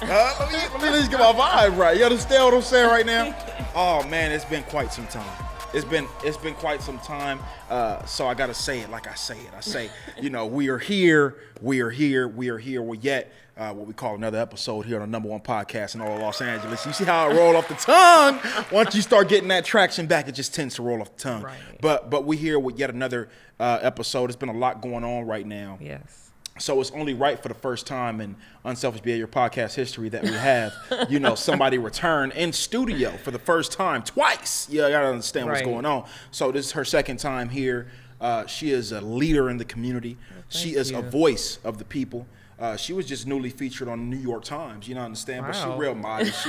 Let me just get my vibe right. You understand what I'm saying right now? Oh man, it's been quite some time. It's been quite some time. So I gotta say it like I say it. I say, we are here. We're yet what we call another episode here on the #1 podcast in all of Los Angeles. You see how it roll off the tongue? Once you start getting that traction back, it just tends to roll off the tongue. Right. But we here with yet another episode. There's been a lot going on right now. Yes. So it's only right for the first time in Unselfish Behavior podcast history that we have, somebody return in studio for the first time twice. Yeah, I gotta understand what's going on. So this is her second time here. She is a leader in the community. She is a voice of the people. She was just newly featured on the New York Times, understand? Wow. But she real modest,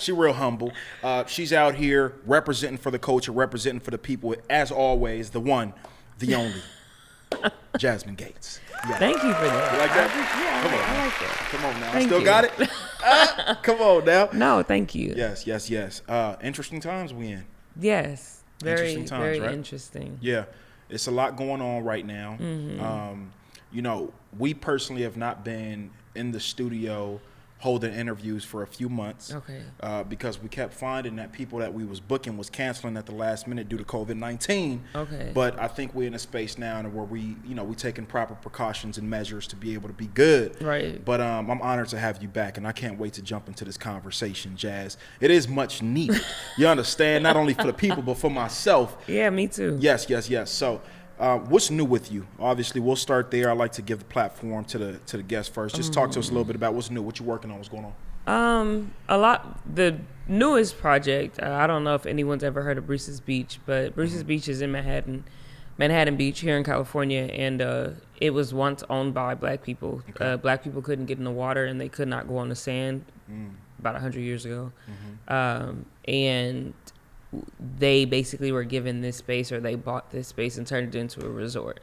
she real humble. She's out here representing for the culture, representing for the people, as always, the one, the only, Jasmine Gates. Yeah. Thank you for that. You like that? I like that. Come on now. Thank Still you. got it? Come on now. No, thank you. Yes. Interesting times we in. Yes. Very interesting times, very right? interesting. Yeah. It's a lot going on right now. Mm-hmm. We personally have not been in the studio holding interviews for a few months. Okay. Because we kept finding that people that we was booking was canceling at the last minute due to COVID-19. Okay. But I think we're in a space now where we taking proper precautions and measures to be able to be good. Right. But I'm honored to have you back, and I can't wait to jump into this conversation, Jazz. It is much needed. You understand? Not only for the people, but for myself. Yeah, me too. Yes. So, what's new with you? Obviously, we'll start there. I like to give the platform to the guest first. Just talk to us a little bit about what's new, what you're working on, what's going on. A lot. The newest project. I don't know if anyone's ever heard of Bruce's Beach, but Bruce's Beach is in Manhattan Beach here in California, and it was once owned by Black people. Okay. Black people couldn't get in the water, and they could not go on the sand about 100 years ago, and they basically were given this space, or they bought this space and turned it into a resort.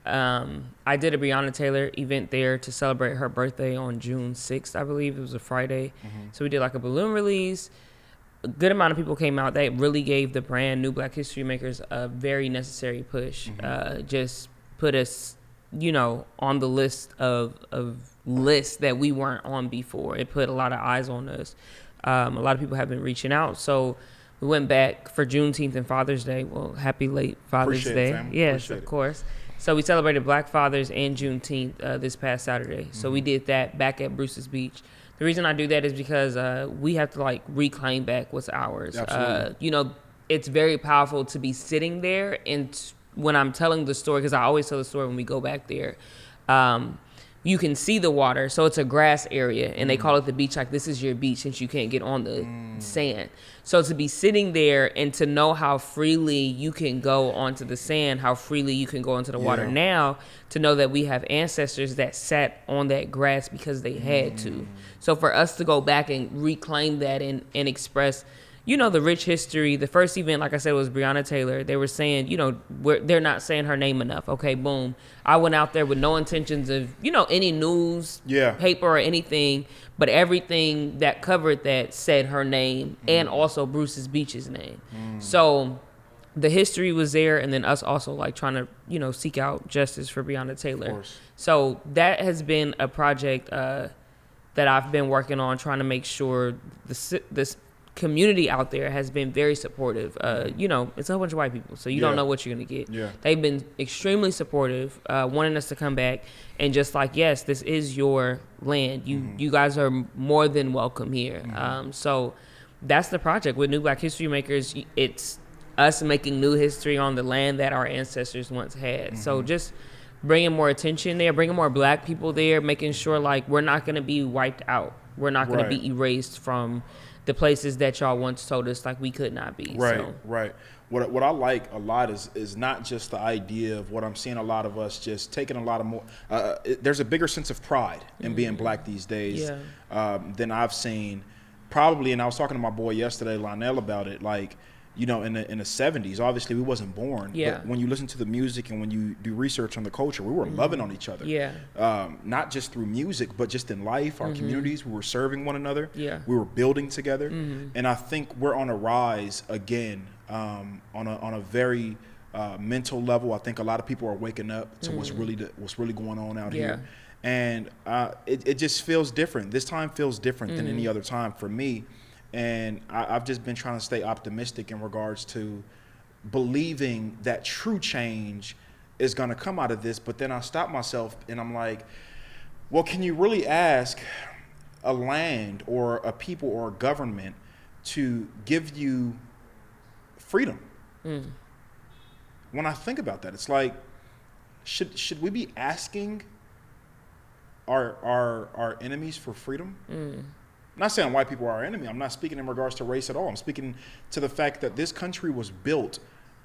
I did a Breonna Taylor event there to celebrate her birthday on June 6th, I believe. It was a Friday. So we did like a balloon release. A good amount of people came out. That really gave the brand New Black History Makers a very necessary push. Just put us, on the list of lists that we weren't on before. It put a lot of eyes on us. A lot of people have been reaching out. So we went back for Juneteenth and Father's Day. Well, happy late Father's Day. Family. Yes, Appreciate of course. So we celebrated Black Fathers and Juneteenth this past Saturday. So we did that back at Bruce's Beach. The reason I do that is because we have to reclaim back what's ours. Absolutely. It's very powerful to be sitting there, and when I'm telling the story, because I always tell the story when we go back there, you can see the water. So it's a grass area, and they call it the beach. Like, this is your beach since you can't get on the sand. So to be sitting there and to know how freely you can go onto the sand, how freely you can go into the water now, to know that we have ancestors that sat on that grass because they had to. So for us to go back and reclaim that and express, the rich history. The first event, like I said, was Breonna Taylor. They were saying, they're not saying her name enough. Okay, boom. I went out there with no intentions of, any news, paper or anything, but everything that covered that said her name and also Bruce's Beach's name. So the history was there, and then us also trying to, seek out justice for Breonna Taylor. So that has been a project that I've been working on, trying to make sure this community out there has been very supportive. It's a whole bunch of white people, so you don't know what you're gonna get. They've been extremely supportive, wanting us to come back and just yes, this is your land. You guys are more than welcome here. So that's the project with New Black History Makers. It's us making new history on the land that our ancestors once had. So just bringing more attention there, bringing more Black people there, making sure we're not gonna be wiped out. We're not gonna be erased from the places that y'all once told us we could not be. Right. What I like a lot is not just the idea of what I'm seeing a lot of us just taking a lot of more. There's a bigger sense of pride in being Black these days than I've seen probably. And I was talking to my boy yesterday, Lionel, about it. In the 70s, obviously we wasn't born. But when you listen to the music and when you do research on the culture, we were loving on each other. Not just through music, but just in life, our communities, we were serving one another. We were building together. And I think we're on a rise again, on a very mental level. I think a lot of people are waking up to what's really going on out here. And it just feels different. This time feels different than any other time for me. And I've just been trying to stay optimistic in regards to believing that true change is going to come out of this. But then I stop myself and I'm like, well, can you really ask a land or a people or a government to give you freedom? When I think about that, it's like, should we be asking our enemies for freedom? I'm not saying white people are our enemy. I'm not speaking in regards to race at all. I'm speaking to the fact that this country was built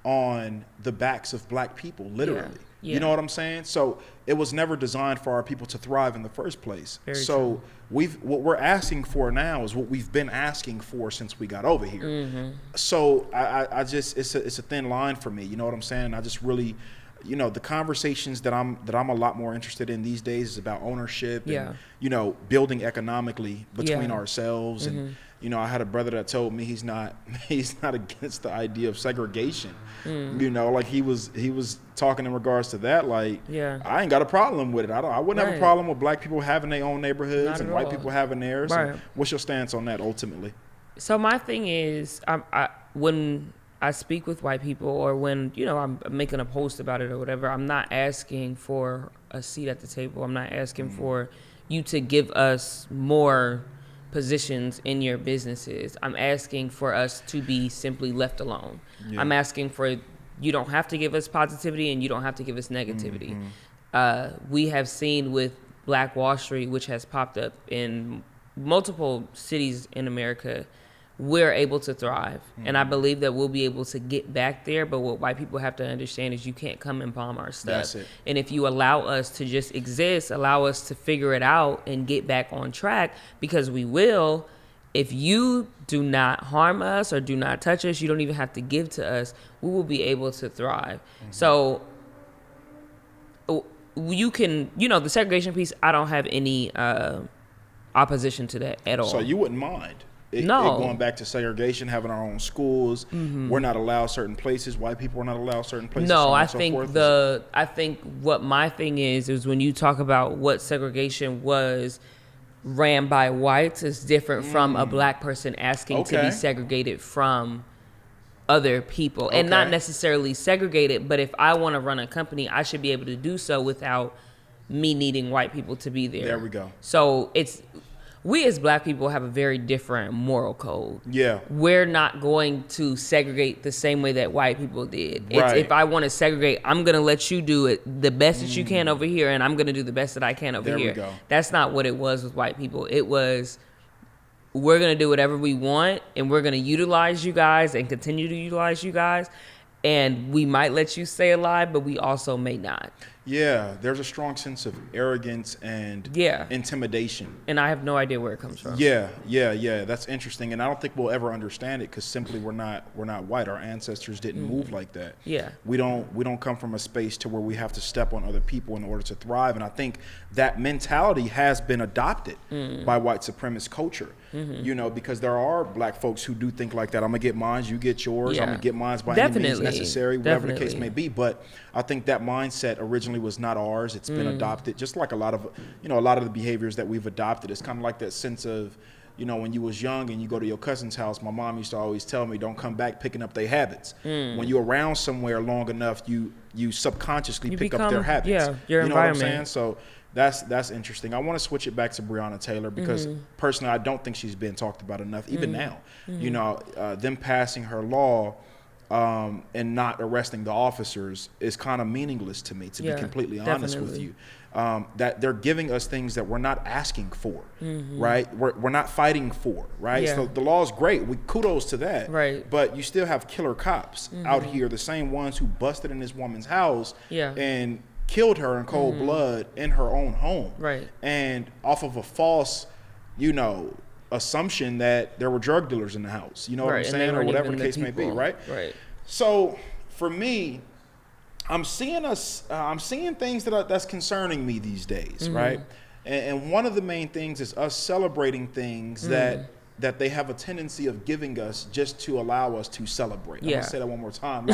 on the backs of black people, literally. You know what I'm saying? So it was never designed for our people to thrive in the first place. So what we're asking for now is what we've been asking for since we got over here. So I just, it's a thin line for me. You know what I'm saying? I just really, you know, the conversations that I'm a lot more interested in these days is about ownership and, you know, building economically between ourselves. And, you know, I had a brother that told me he's not against the idea of segregation. You know, like he was talking in regards to that. Like, I ain't got a problem with it. I wouldn't have a problem with black people having their own neighborhoods and white people having theirs. And what's your stance on that ultimately? So my thing is, when I speak with white people, or when, you know, I'm making a post about it or whatever, I'm not asking for a seat at the table. I'm not asking for you to give us more positions in your businesses. I'm asking for us to be simply left alone. I'm asking for, you don't have to give us positivity and you don't have to give us negativity. We have seen with Black Wall Street, which has popped up in multiple cities in America, we're able to thrive. And I believe that we'll be able to get back there. But what white people have to understand is you can't come and bomb our stuff. That's it. And if you allow us to just exist, allow us to figure it out and get back on track, because we will, if you do not harm us or do not touch us, you don't even have to give to us, we will be able to thrive. So you can, you know, the segregation piece, I don't have any opposition to that at all. So you wouldn't mind? It going back to segregation, having our own schools, we're not allowed certain places. White people are not allowed certain places. No, I think I think what my thing is when you talk about what segregation was ran by whites is different from a black person asking to be segregated from other people, and not necessarily segregated. But if I want to run a company, I should be able to do so without me needing white people to be there. There we go. So we as black people have a very different moral code. We're not going to segregate the same way that white people did. If I want to segregate, I'm going to let you do it the best that you can over here, and I'm going to do the best that I can over here. There we go. That's not what it was with white people. It was, we're going to do whatever we want, and we're going to utilize you guys and continue to utilize you guys. And we might let you stay alive, but we also may not. Yeah, there's a strong sense of arrogance and intimidation. And I have no idea where it comes from. Yeah. That's interesting. And I don't think we'll ever understand it because simply we're not white. Our ancestors didn't move like that. We don't come from a space to where we have to step on other people in order to thrive. And I think that mentality has been adopted by white supremacist culture. You know, because there are black folks who do think like that. I'm gonna get mine, you get yours. I'm gonna get mine by any means necessary, whatever the case may be. But I think that mindset originally was not ours. It's been adopted, just like a lot of the behaviors that we've adopted. It's kind of like that sense of, you know, when you was young and you go to your cousin's house, my mom used to always tell me, don't come back picking up their habits. When you're around somewhere long enough, you subconsciously pick up their habits. Your you know environment. What I'm saying? So that's interesting. I want to switch it back to Breonna Taylor because personally, I don't think she's been talked about enough, even now. You know, them passing her law and not arresting the officers is kind of meaningless to me, to be completely honest with you. That they're giving us things that we're not asking for, right? We're not fighting for, right? So the law is great. Kudos to that. Right. But you still have killer cops out here, the same ones who busted in this woman's house and killed her in cold blood in her own home. Right. And off of a false, you know, assumption that there were drug dealers in the house, you know what I'm saying, or whatever the case may be, right? Right. So for me, I'm seeing things that's concerning me these days, right? And one of the main things is us celebrating things that they have a tendency of giving us just to allow us to celebrate. I'm gonna say that one more time.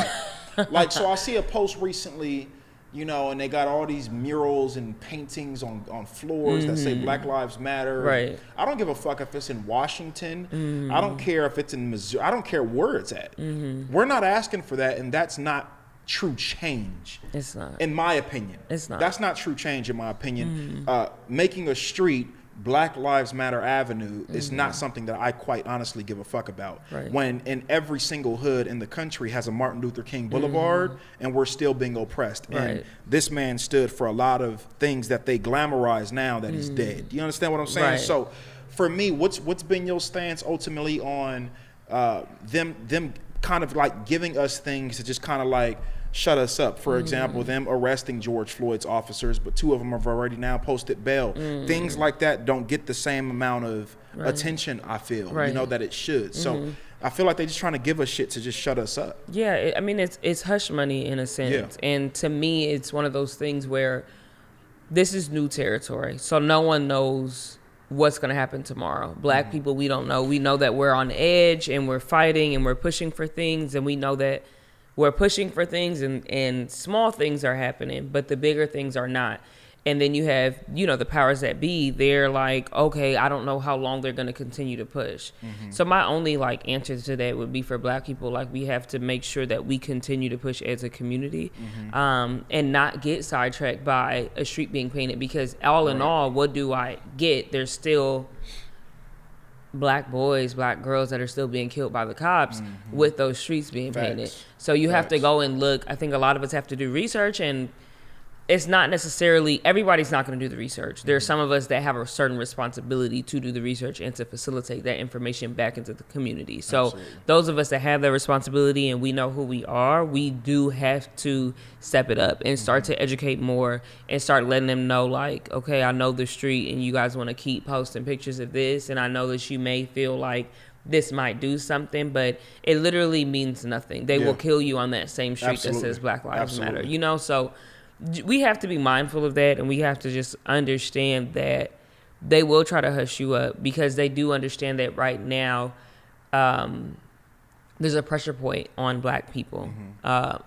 Like so I see a post recently you know, and they got all these murals and paintings on floors that say Black Lives Matter. Right. I don't give a fuck if it's in Washington. I don't care if it's in Missouri. I don't care where it's at. We're not asking for that, and that's not true change. It's not. In my opinion. It's not. That's not true change in my opinion. Making a street Black Lives Matter Avenue is not something that I quite honestly give a fuck about. Right. When in every single hood in the country has a Martin Luther King Boulevard and we're still being oppressed. Right. And this man stood for a lot of things that they glamorize now that he's dead. Do you understand what I'm saying? Right. So for me, what's been your stance ultimately on them kind of like giving us things to just kind of like shut us up? For example, them arresting George Floyd's officers, but 2 of them have already now posted bail. Things like that don't get the same amount of attention, I feel, you know, that it should. So I feel like they're just trying to give us shit to just shut us up. Yeah, I mean, it's hush money in a sense. Yeah. And to me, it's one of those things where this is new territory. So no one knows what's going to happen tomorrow. Black people, we don't know. We know that we're on edge and we're fighting and we're pushing for things, and we know that we're pushing for things and small things are happening, but the bigger things are not. And then you have, you know, the powers that be, they're like, okay, I don't know how long they're going to continue to push. So my only like answer to that would be for Black people, like we have to make sure that we continue to push as a community and not get sidetracked by a street being painted, because all in all, what do I get? There's still Black boys, Black girls that are still being killed by the cops with those streets being painted. So you have to go and look. I think a lot of us have to do research, and it's not necessarily, everybody's not going to do the research. There are some of us that have a certain responsibility to do the research and to facilitate that information back into the community. So those of us that have that responsibility and we know who we are, we do have to step it up and start to educate more and start letting them know, like, okay, I know the street and you guys want to keep posting pictures of this, and I know that you may feel like this might do something, but it literally means nothing. They will kill you on that same street that says Black Lives Matter, you know? So we have to be mindful of that, and we have to just understand that they will try to hush you up, because they do understand that right now there's a pressure point on Black people. And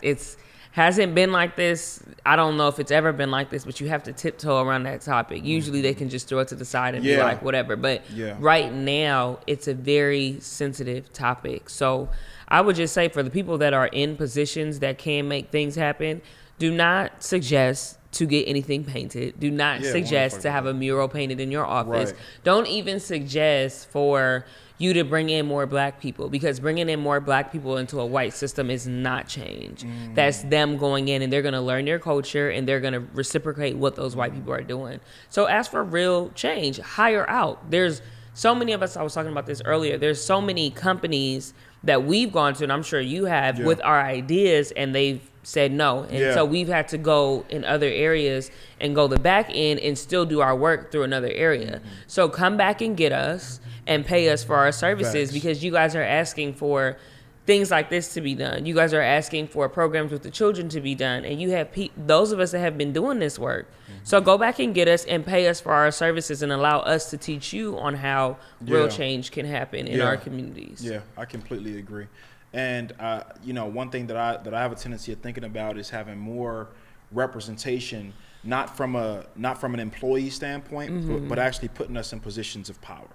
it's hasn't been like this. I don't know if it's ever been like this, but you have to tiptoe around that topic. Usually they can just throw it to the side and be like, whatever. But right now, it's a very sensitive topic. So I would just say, for the people that are in positions that can make things happen, do not suggest to get anything painted. Do not suggest to have a mural painted in your office. Don't even suggest for you to bring in more Black people, because bringing in more Black people into a white system is not change. That's them going in and they're going to learn their culture and they're going to reciprocate what those white people are doing. So as for real change, hire out. There's so many of us, I was talking about this earlier, there's so many companies that we've gone to, and I'm sure you have, with our ideas, and they've said no. And so we've had to go in other areas and go the back end and still do our work through another area. So come back and get us and pay us for our services, because you guys are asking for things like this to be done. You guys are asking for programs with the children to be done, and you have those of us that have been doing this work. So go back and get us and pay us for our services, and allow us to teach you on how real change can happen in our communities. Yeah, I completely agree. And you know, one thing that I have a tendency of thinking about is having more representation, not from an employee standpoint, but actually putting us in positions of power,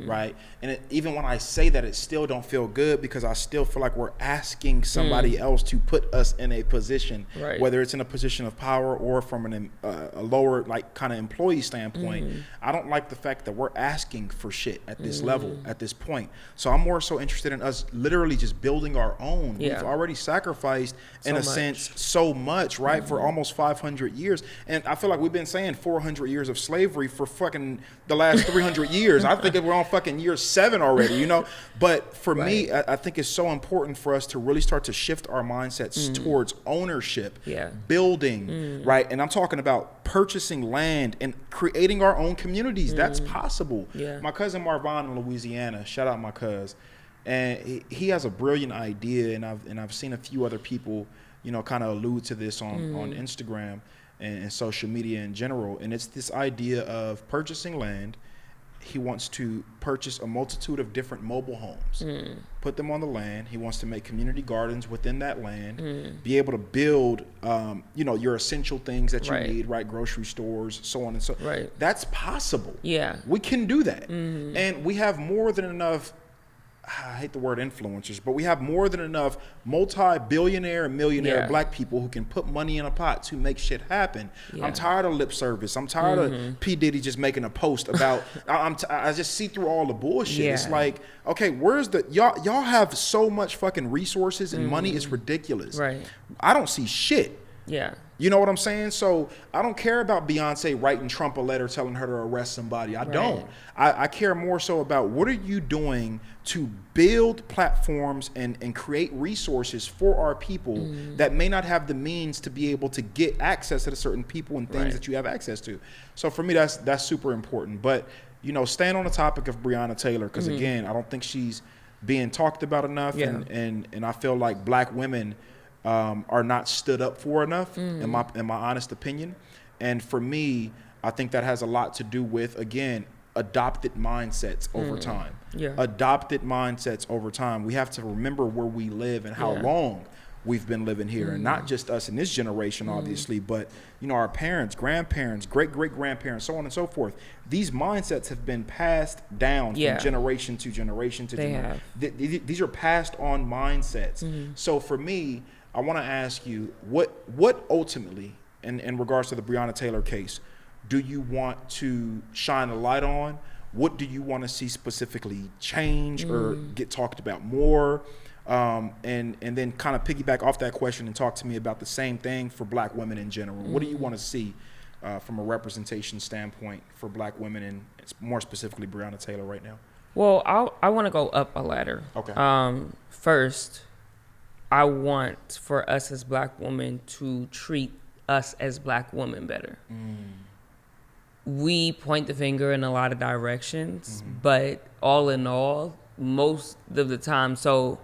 right? And even when I say that, it still don't feel good, because I still feel like we're asking somebody else to put us in a position, whether it's in a position of power or from a lower, like, kind of employee standpoint. I don't like the fact that we're asking for shit at this level, at this point. So I'm more so interested in us literally just building our own. We've already sacrificed, in a sense, so much, right? For almost 500 years. And I feel like we've been saying 400 years of slavery for fucking the last 300 years. I think we're on fucking year 7 already, you know? But for me, I think it's so important for us to really start to shift our mindsets towards ownership, building, right? And I'm talking about purchasing land and creating our own communities. That's possible. My cousin Marvon in Louisiana, shout out my cuz, and he has a brilliant idea, and I've seen a few other people, you know, kind of allude to this on Instagram and social media in general. And it's this idea of purchasing land, he wants to purchase a multitude of different mobile homes, put them on the land. He wants to make community gardens within that land, be able to build, your essential things that you need, right? Grocery stores, so on and so. Right. That's possible. Yeah. We can do that. And we have more than enough, I hate the word influencers, but we have more than enough multi-billionaire and millionaire black people who can put money in a pot to make shit happen. Yeah. I'm tired of lip service. I'm tired of P. Diddy just making a post about, I just see through all the bullshit. It's like, okay, where's y'all have so much fucking resources and money, it's ridiculous. Right. I don't see shit. Yeah. You know what I'm saying? So I don't care about Beyonce writing Trump a letter telling her to arrest somebody. I don't. I care more so about what are you doing to build platforms and create resources for our people that may not have the means to be able to get access to the certain people and things that you have access to. So for me, that's super important. But, staying on the topic of Breonna Taylor, because again, I don't think she's being talked about enough. Yeah. And I feel like black women are not stood up for enough, in my honest opinion. And for me, I think that has a lot to do with, again, adopted mindsets over time. Yeah. Adopted mindsets over time. We have to remember where we live and how long we've been living here, and not just us in this generation, obviously, but our parents, grandparents, great-great-grandparents, so on and so forth. These mindsets have been passed down from generation to generation to generation. These are passed on mindsets. So for me, I want to ask you, what ultimately, in regards to the Breonna Taylor case, do you want to shine a light on? What do you want to see specifically change or get talked about more? And then kind of piggyback off that question and talk to me about the same thing for black women in general. What do you want to see from a representation standpoint for black women, and more specifically Breonna Taylor right now? Well, I want to go up a ladder. Okay. First, I want for us as black women to treat us as black women better. We point the finger in a lot of directions, but all in all, most of the time, so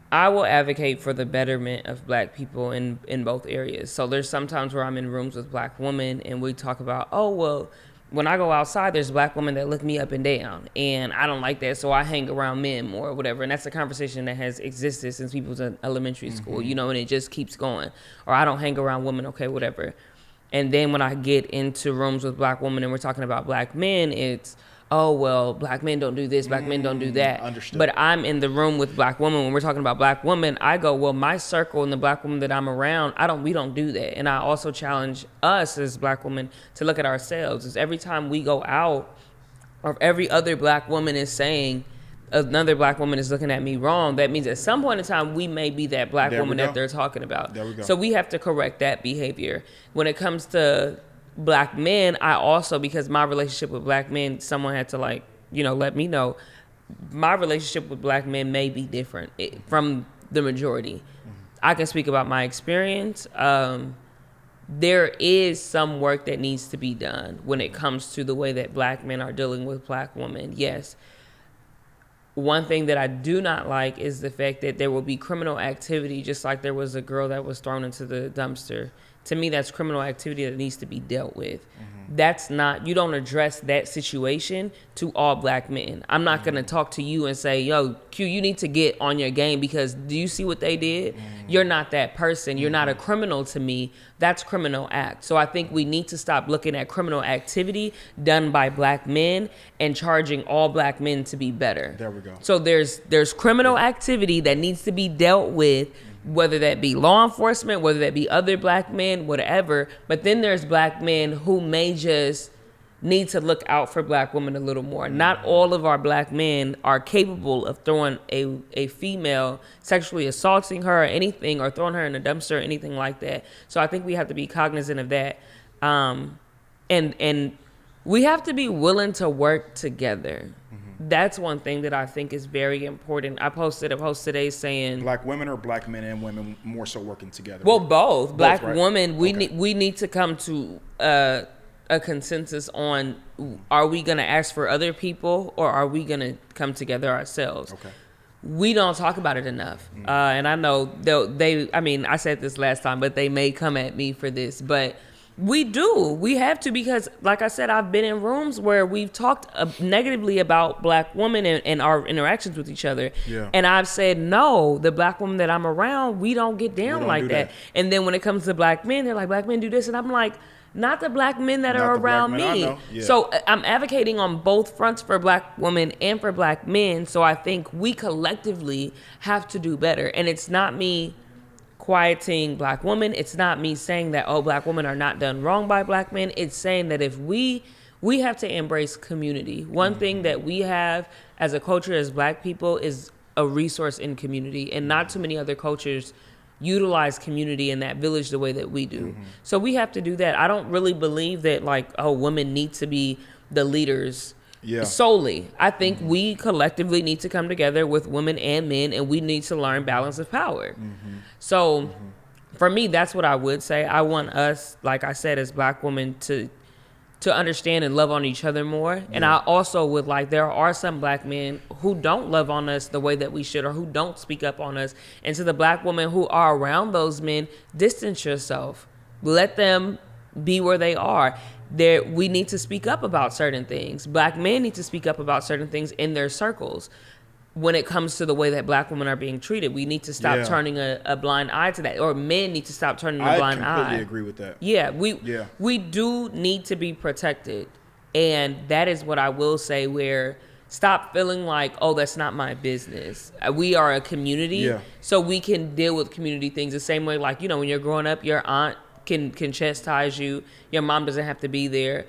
I will advocate for the betterment of black people in both areas. So there's sometimes where I'm in rooms with black women and we talk about, oh, well, when I go outside, there's black women that look me up and down, and I don't like that, so I hang around men more or whatever. And that's a conversation that has existed since people was in elementary school, and it just keeps going. Or I don't hang around women, okay, whatever. And then when I get into rooms with black women and we're talking about black men, it's, oh, well, black men don't do this, black men don't do that. Understood. But I'm in the room with black women. When we're talking about black women, I go, well, my circle and the black women that I'm around, we don't do that. And I also challenge us as black women to look at ourselves. Is every time we go out, or every other black woman is saying, another black woman is looking at me wrong, that means at some point in time, we may be that black woman that they're talking about. There we go. So we have to correct that behavior. When it comes to black men, I also, because my relationship with black men, someone had to let me know, my relationship with black men may be different from the majority. I can speak about my experience. There is some work that needs to be done when it comes to the way that black men are dealing with black women. Yes. One thing that I do not like is the fact that there will be criminal activity, just like there was a girl that was thrown into the dumpster. To me, that's criminal activity that needs to be dealt with. That's not, you don't address that situation to all black men. I'm not going to talk to you and say, yo, Q, you need to get on your game because do you see what they did? You're not that person. You're not a criminal to me. That's criminal act. So I think we need to stop looking at criminal activity done by black men and charging all black men to be better. There we go. So there's criminal activity that needs to be dealt with, whether that be law enforcement, whether that be other black men, whatever. But then there's black men who may just need to look out for black women a little more. Not all of our black men are capable of throwing a female, sexually assaulting her or anything, or throwing her in a dumpster or anything like that. So I think we have to be cognizant of that. And we have to be willing to work together. That's one thing that I think is very important. I posted a post today saying black women or black men and women more so working together. Well, both. Black right? women, we need to come to a consensus on, are we going to ask for other people or are we going to come together ourselves? Okay. We don't talk about it enough. And I know I said this last time, but they may come at me for this, but We do. We have to, because, like I said, I've been in rooms where we've talked negatively about black women and our interactions with each other. Yeah. And I've said, no, the black women that I'm around, we don't get down like that. And then when it comes to black men, they're like, black men do this. And I'm like, not the black men that are around me. Yeah. So I'm advocating on both fronts for black women and for black men. So I think we collectively have to do better. And it's not me quieting black women. It's not me saying that, oh, black women are not done wrong by black men. It's saying that if we have to embrace community. One thing that we have as a culture, as black people, is a resource in community. And not too many other cultures utilize community in that village the way that we do. So we have to do that. I don't really believe that, like, oh, women need to be the leaders solely. I think we collectively need to come together with women and men, and we need to learn balance of power. So for me, that's what I would say. I want us, like I said, as black women to understand and love on each other more. And I also would like, there are some black men who don't love on us the way that we should, or who don't speak up on us. And to the black women who are around those men, distance yourself. Let them be where they are. We need to speak up about certain things. Black men need to speak up about certain things in their circles. When it comes to the way that black women are being treated, we need to stop turning a blind eye to that. Or men need to stop turning a blind eye. I completely agree with that. Yeah, we do need to be protected. And that is what I will say, where stop feeling like, oh, that's not my business. We are a community, so we can deal with community things the same way, like, you know, when you're growing up, your aunt can chastise you. Your mom doesn't have to be there.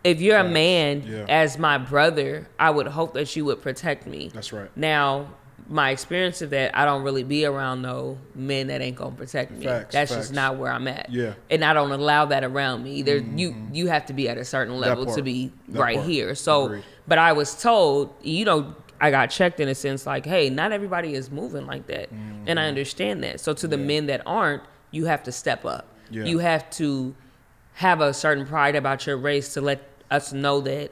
If you're a man, as my brother, I would hope that you would protect me. That's right. Now, my experience of that, I don't really be around no men that ain't gonna protect me. That's just not where I'm at. Yeah. And I don't allow that around me. Either you have to be at a certain level to be right here. So, agreed. But I was told, you know, I got checked in a sense like, hey, not everybody is moving like that. And I understand that. So to the men that aren't, you have to step up. You have to have a certain pride about your race to let us know that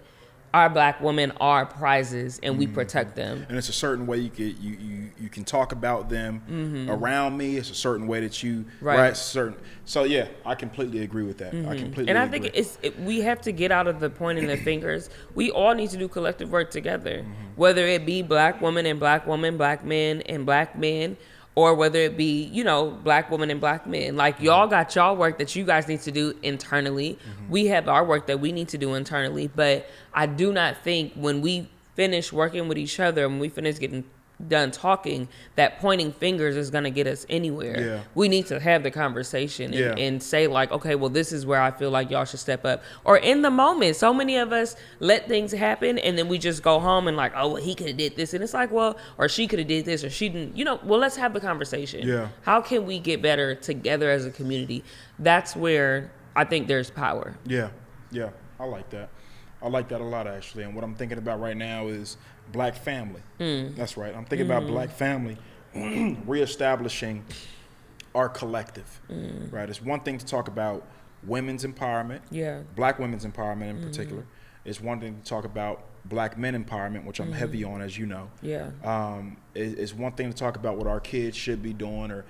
our black women are prizes and we protect them. And it's a certain way you can talk about them around me. It's a certain way that you certain. So yeah, I completely agree with that. I completely and I agree. think we have to get out of the pointing the fingers. We all need to do collective work together, whether it be black women and black women, black men and black men, or whether it be, you know, black women and black men. Like, y'all got y'all work that you guys need to do internally. We have our work that we need to do internally. But I do not think when we finish working with each other, when we finish getting done talking, that pointing fingers is going to get us anywhere. We need to have the conversation and say, like, okay, well, this is where I feel like y'all should step up. Or in the moment, so many of us let things happen and then we just go home and like, oh, well, he could have did this. And it's like, well, or she could have did this, or she didn't, you know, well, let's have the conversation. How can we get better together as a community? That's where I think there's power. Yeah. I like that. I like that a lot, actually. And what I'm thinking about right now is black family. That's right. I'm thinking about black family reestablishing our collective. Right. It's one thing to talk about women's empowerment. Black women's empowerment in particular. It's one thing to talk about black men empowerment, which I'm heavy on, as you know. It's one thing to talk about what our kids should be doing,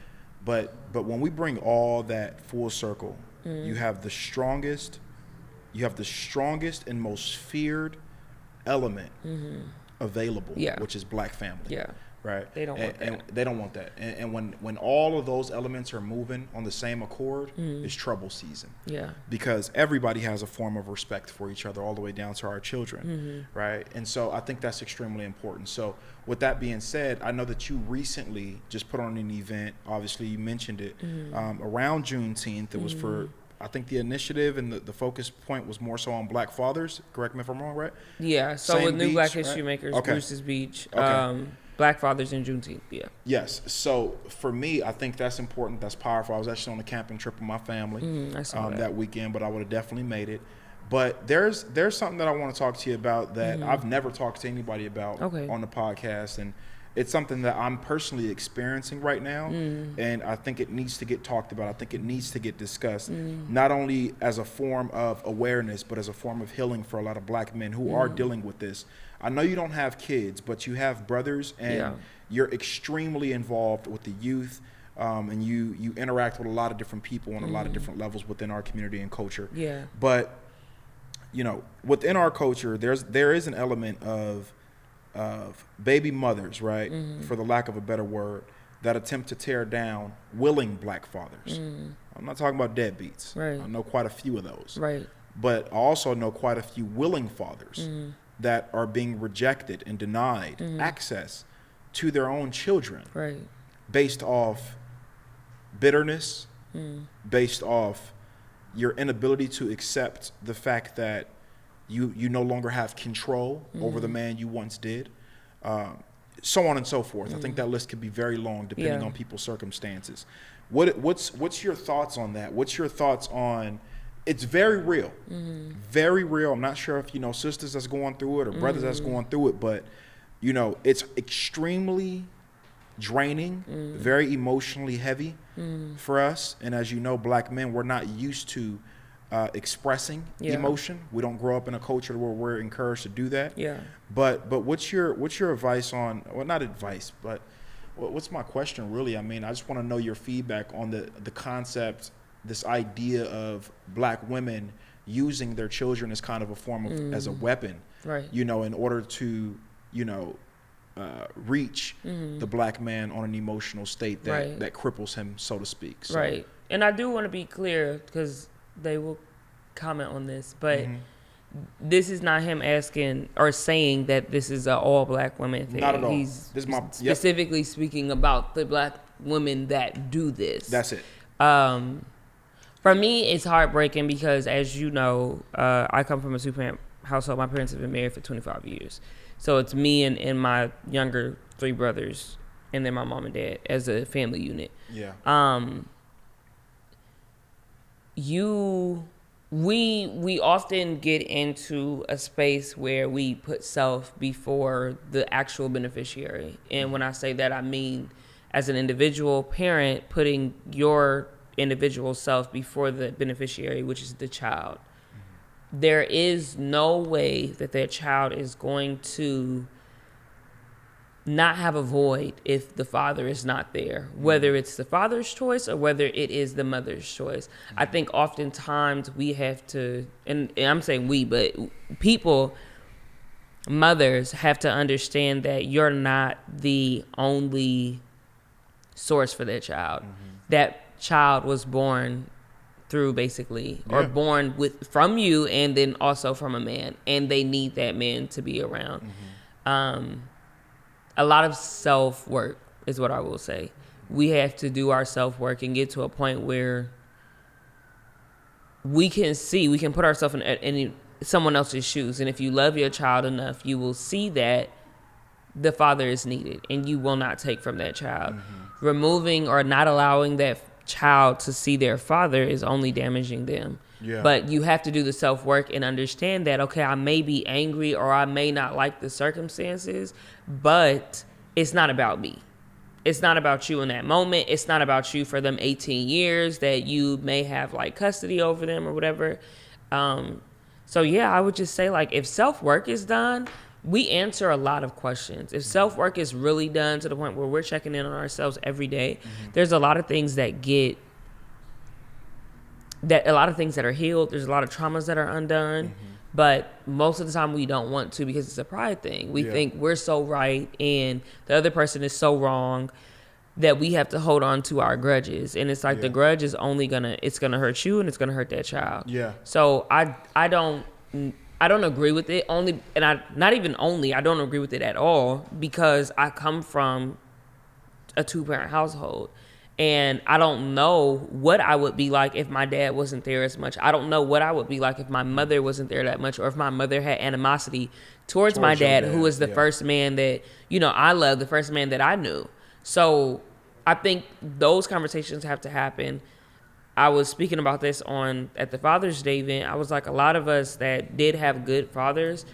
but when we bring all that full circle, you have the strongest and most feared element available, which is black family. Right. They don't want that. And they don't want that. And when all of those elements are moving on the same accord, it's trouble season. Because everybody has a form of respect for each other, all the way down to our children. Right. And so I think that's extremely important. So with that being said, I know that you recently just put on an event. Obviously, you mentioned it around Juneteenth. It was for, I think the initiative and the focus point was more so on black fathers. Correct me if I'm wrong, right? Yeah. So Same with New beach, Black History right? Makers, Okay. Bruce's Beach, Okay. Black Fathers in Juneteenth. Yes. So for me, I think that's important. That's powerful. I was actually on a camping trip with my family I saw that weekend, but I would have definitely made it. But there's something that I want to talk to you about that I've never talked to anybody about on the podcast, and it's something that I'm personally experiencing right now, and I think it needs to get talked about. I think it needs to get discussed, not only as a form of awareness, but as a form of healing for a lot of black men who are dealing with this. I know you don't have kids, but you have brothers, and you're extremely involved with the youth. and you interact with a lot of different people on a lot of different levels within our community and culture. Yeah. But within our culture, there is an element of baby mothers, right, for the lack of a better word, that attempt to tear down willing black fathers. I'm not talking about deadbeats. Right. I know quite a few of those. Right. But I also know quite a few willing fathers that are being rejected and denied access to their own children, Right. based off bitterness, based off your inability to accept the fact that you no longer have control over the man you once did, so on and so forth. I think that list could be very long depending on people's circumstances. What's your thoughts on that? What's your thoughts on, it's very real, very real. I'm not sure if sisters that's going through it or brothers that's going through it, but it's extremely draining, very emotionally heavy for us. And as you know, black men, we're not used to expressing emotion. We don't grow up in a culture where we're encouraged to do that. Yeah. But what's your advice on, well, not advice, but what's my question really? I mean, I just want to know your feedback on the concept, this idea of black women using their children as kind of a form of, as a weapon, right, in order to, reach the black man on an emotional state that cripples him, so to speak. So. Right. And I do want to be clear, because they will comment on this, but this is not him asking or saying that this is an all black women thing. Not at all. He's this is specifically speaking about the black women that do this. That's it. For me, it's heartbreaking because, as you know, I come from a two-parent household. My parents have been married for 25 years. So it's me and my younger 3 brothers, and then my mom and dad as a family unit. Yeah. We often get into a space where we put self before the actual beneficiary. And when I say that, I mean as an individual parent, putting your individual self before the beneficiary, which is the child. There is no way that their child is going to not have a void if the father is not there, whether it's the father's choice or whether it is the mother's choice. I think oftentimes we have to, and I'm saying we, but mothers have to understand that you're not the only source for their child. That child was born through basically, or born from you, and then also from a man, and they need that man to be around. A lot of self-work is what I will say. We have to do our self-work and get to a point where we can put ourselves in someone else's shoes. And if you love your child enough, you will see that the father is needed and you will not take from that child. Removing or not allowing that child to see their father is only damaging them. But you have to do the self-work and understand that, okay, I may be angry or I may not like the circumstances, but it's not about me. It's not about you in that moment. It's not about you for them 18 years that you may have like custody over them or whatever. So yeah, I would just say, like, if self-work is done, we answer a lot of questions. If self-work is really done to the point where we're checking in on ourselves every day, there's a lot of things that are healed. There's a lot of traumas that are undone. But most of the time we don't want to, because it's a pride thing. We think we're so right and the other person is so wrong that we have to hold on to our grudges. And it's like the grudge is only it's gonna hurt you and it's gonna hurt that child. So I don't agree with it I don't agree with it at all, because I come from a 2-parent household. And I don't know what I would be like if my dad wasn't there as much. I don't know what I would be like if my mother wasn't there that much, or if my mother had animosity towards my dad, who was the first man that, I loved, the first man that I knew. So I think those conversations have to happen. I was speaking about this at the Father's Day event. I was like, a lot of us that did have good fathers,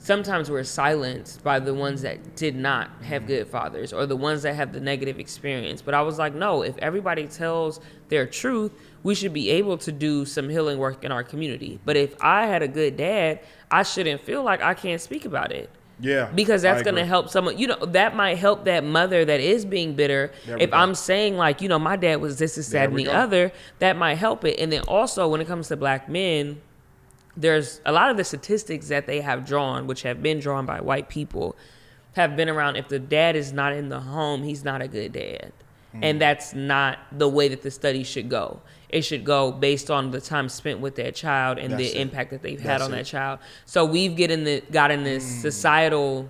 sometimes we're silenced by the ones that did not have good fathers, or the ones that have the negative experience. But I was like, no, if everybody tells their truth, we should be able to do some healing work in our community. But if I had a good dad, I shouldn't feel like I can't speak about it. Yeah. Because that's going to help someone, that might help that mother that is being bitter. If I'm saying like, my dad was this, that, and the other, that might help it. And then also when it comes to black men, there's a lot of the statistics that they have drawn, which have been drawn by white people, have been around. If the dad is not in the home, he's not a good dad. And that's not the way that the study should go. It should go based on the time spent with that child and the impact that they've had on that child. So we've gotten this societal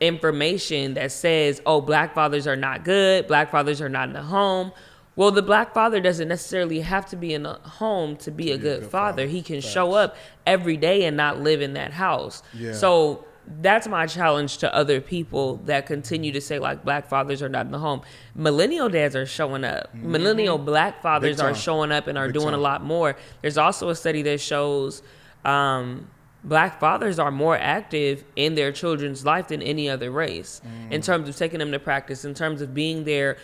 information that says, oh, black fathers are not good. Black fathers are not in the home. Well, the black father doesn't necessarily have to be in a home to be a good father. He can show up every day and not live in that house. Yeah. So that's my challenge to other people that continue to say like black fathers are not in the home. Millennial dads are showing up. Millennial black fathers are showing up and are doing a lot more. There's also a study that shows black fathers are more active in their children's life than any other race in terms of taking them to practice, in terms of being there,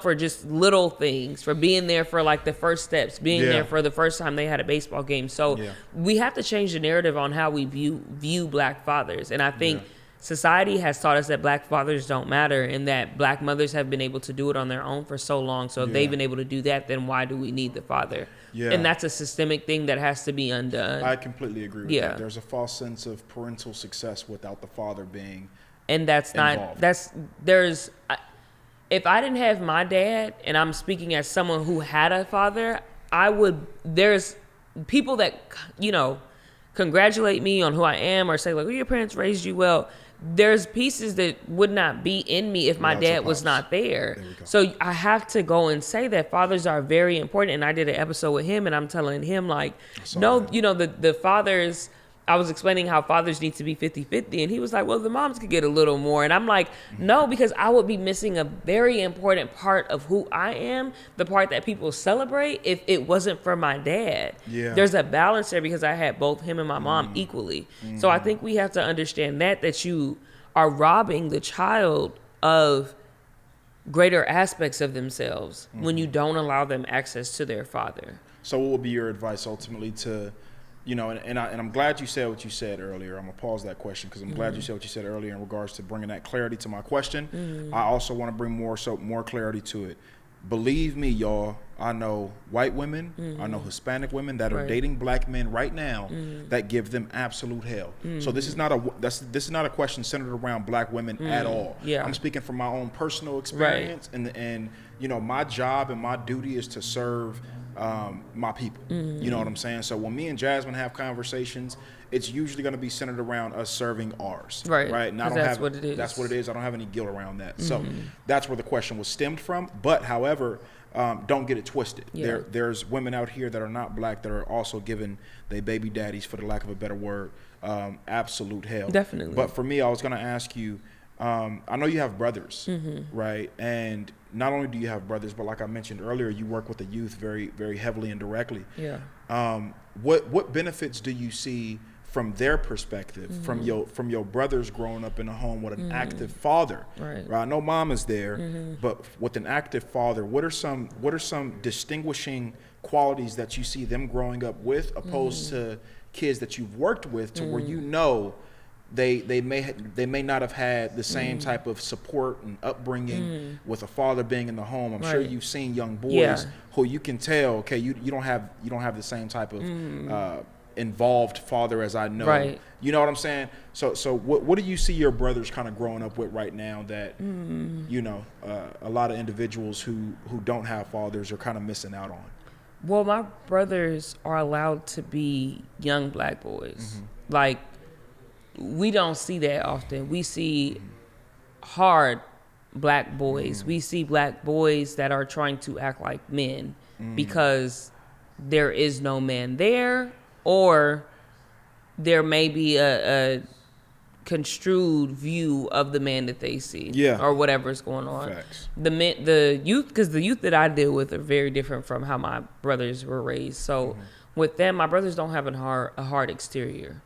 for just little things, for being there for like the first steps, being there for the first time they had a baseball game. So we have to change the narrative on how we view black fathers. And I think society has taught us that black fathers don't matter and that black mothers have been able to do it on their own for so long. So if they've been able to do that, then why do we need the father? Yeah. And that's a systemic thing that has to be undone. I completely agree with that. There's a false sense of parental success without the father being and that's involved. If I didn't have my dad, and I'm speaking as someone who had a father, there's people that, congratulate me on who I am or say like, oh, your parents raised you well. There's pieces that would not be in me if my dad was not there. So I have to go and say that fathers are very important. And I did an episode with him and I'm telling him like, no, the fathers, I was explaining how fathers need to be 50-50. And he was like, well, the moms could get a little more. And I'm like, no, because I would be missing a very important part of who I am, the part that people celebrate, if it wasn't for my dad. Yeah. There's a balance there because I had both him and my mom equally. So I think we have to understand that you are robbing the child of greater aspects of themselves when you don't allow them access to their father. So what would be your advice ultimately to... and I'm glad you said what you said earlier. I'm going to pause that question because I'm glad you said what you said earlier in regards to bringing that clarity to my question. I also want to bring more clarity to it. Believe me, y'all, I know white women, I know Hispanic women that are dating black men right now that give them absolute hell. So this is not a question centered around black women at all. Yeah. I'm speaking from my own personal experience and my job and my duty is to serve my people. You know what I'm saying? So when me and Jasmine have conversations, it's usually going to be centered around us serving ours. Right. And that's what it is. That's what it is. I don't have any guilt around that. So that's where the question was stemmed from. But however, don't get it twisted. Yeah. There's women out here that are not black that are also giving their baby daddies, for the lack of a better word, absolute hell. Definitely. But for me, I was going to ask you, I know you have brothers, right? And not only do you have brothers, but like I mentioned earlier, you work with the youth very, very heavily and directly. Yeah. What benefits do you see from their perspective, from your brothers growing up in a home with an active father? Right. I know mom is there, but with an active father, what are some distinguishing qualities that you see them growing up with, opposed to kids that you've worked with, to where they may not have had the same type of support and upbringing with a father being in the home. I'm sure you've seen young boys who you can tell, okay, you don't have the same type of involved father as I know. Right. You know what I'm saying? So what do you see your brothers kind of growing up with right now that a lot of individuals who don't have fathers are kind of missing out on? Well, my brothers are allowed to be young black boys. Like, we don't see that often. We see hard black boys. We see black boys that are trying to act like men because there is no man there, or there may be a construed view of the man that they see, or whatever's going on. Facts. The youth, because the youth that I deal with are very different from how my brothers were raised. So with them, my brothers don't have a hard exterior.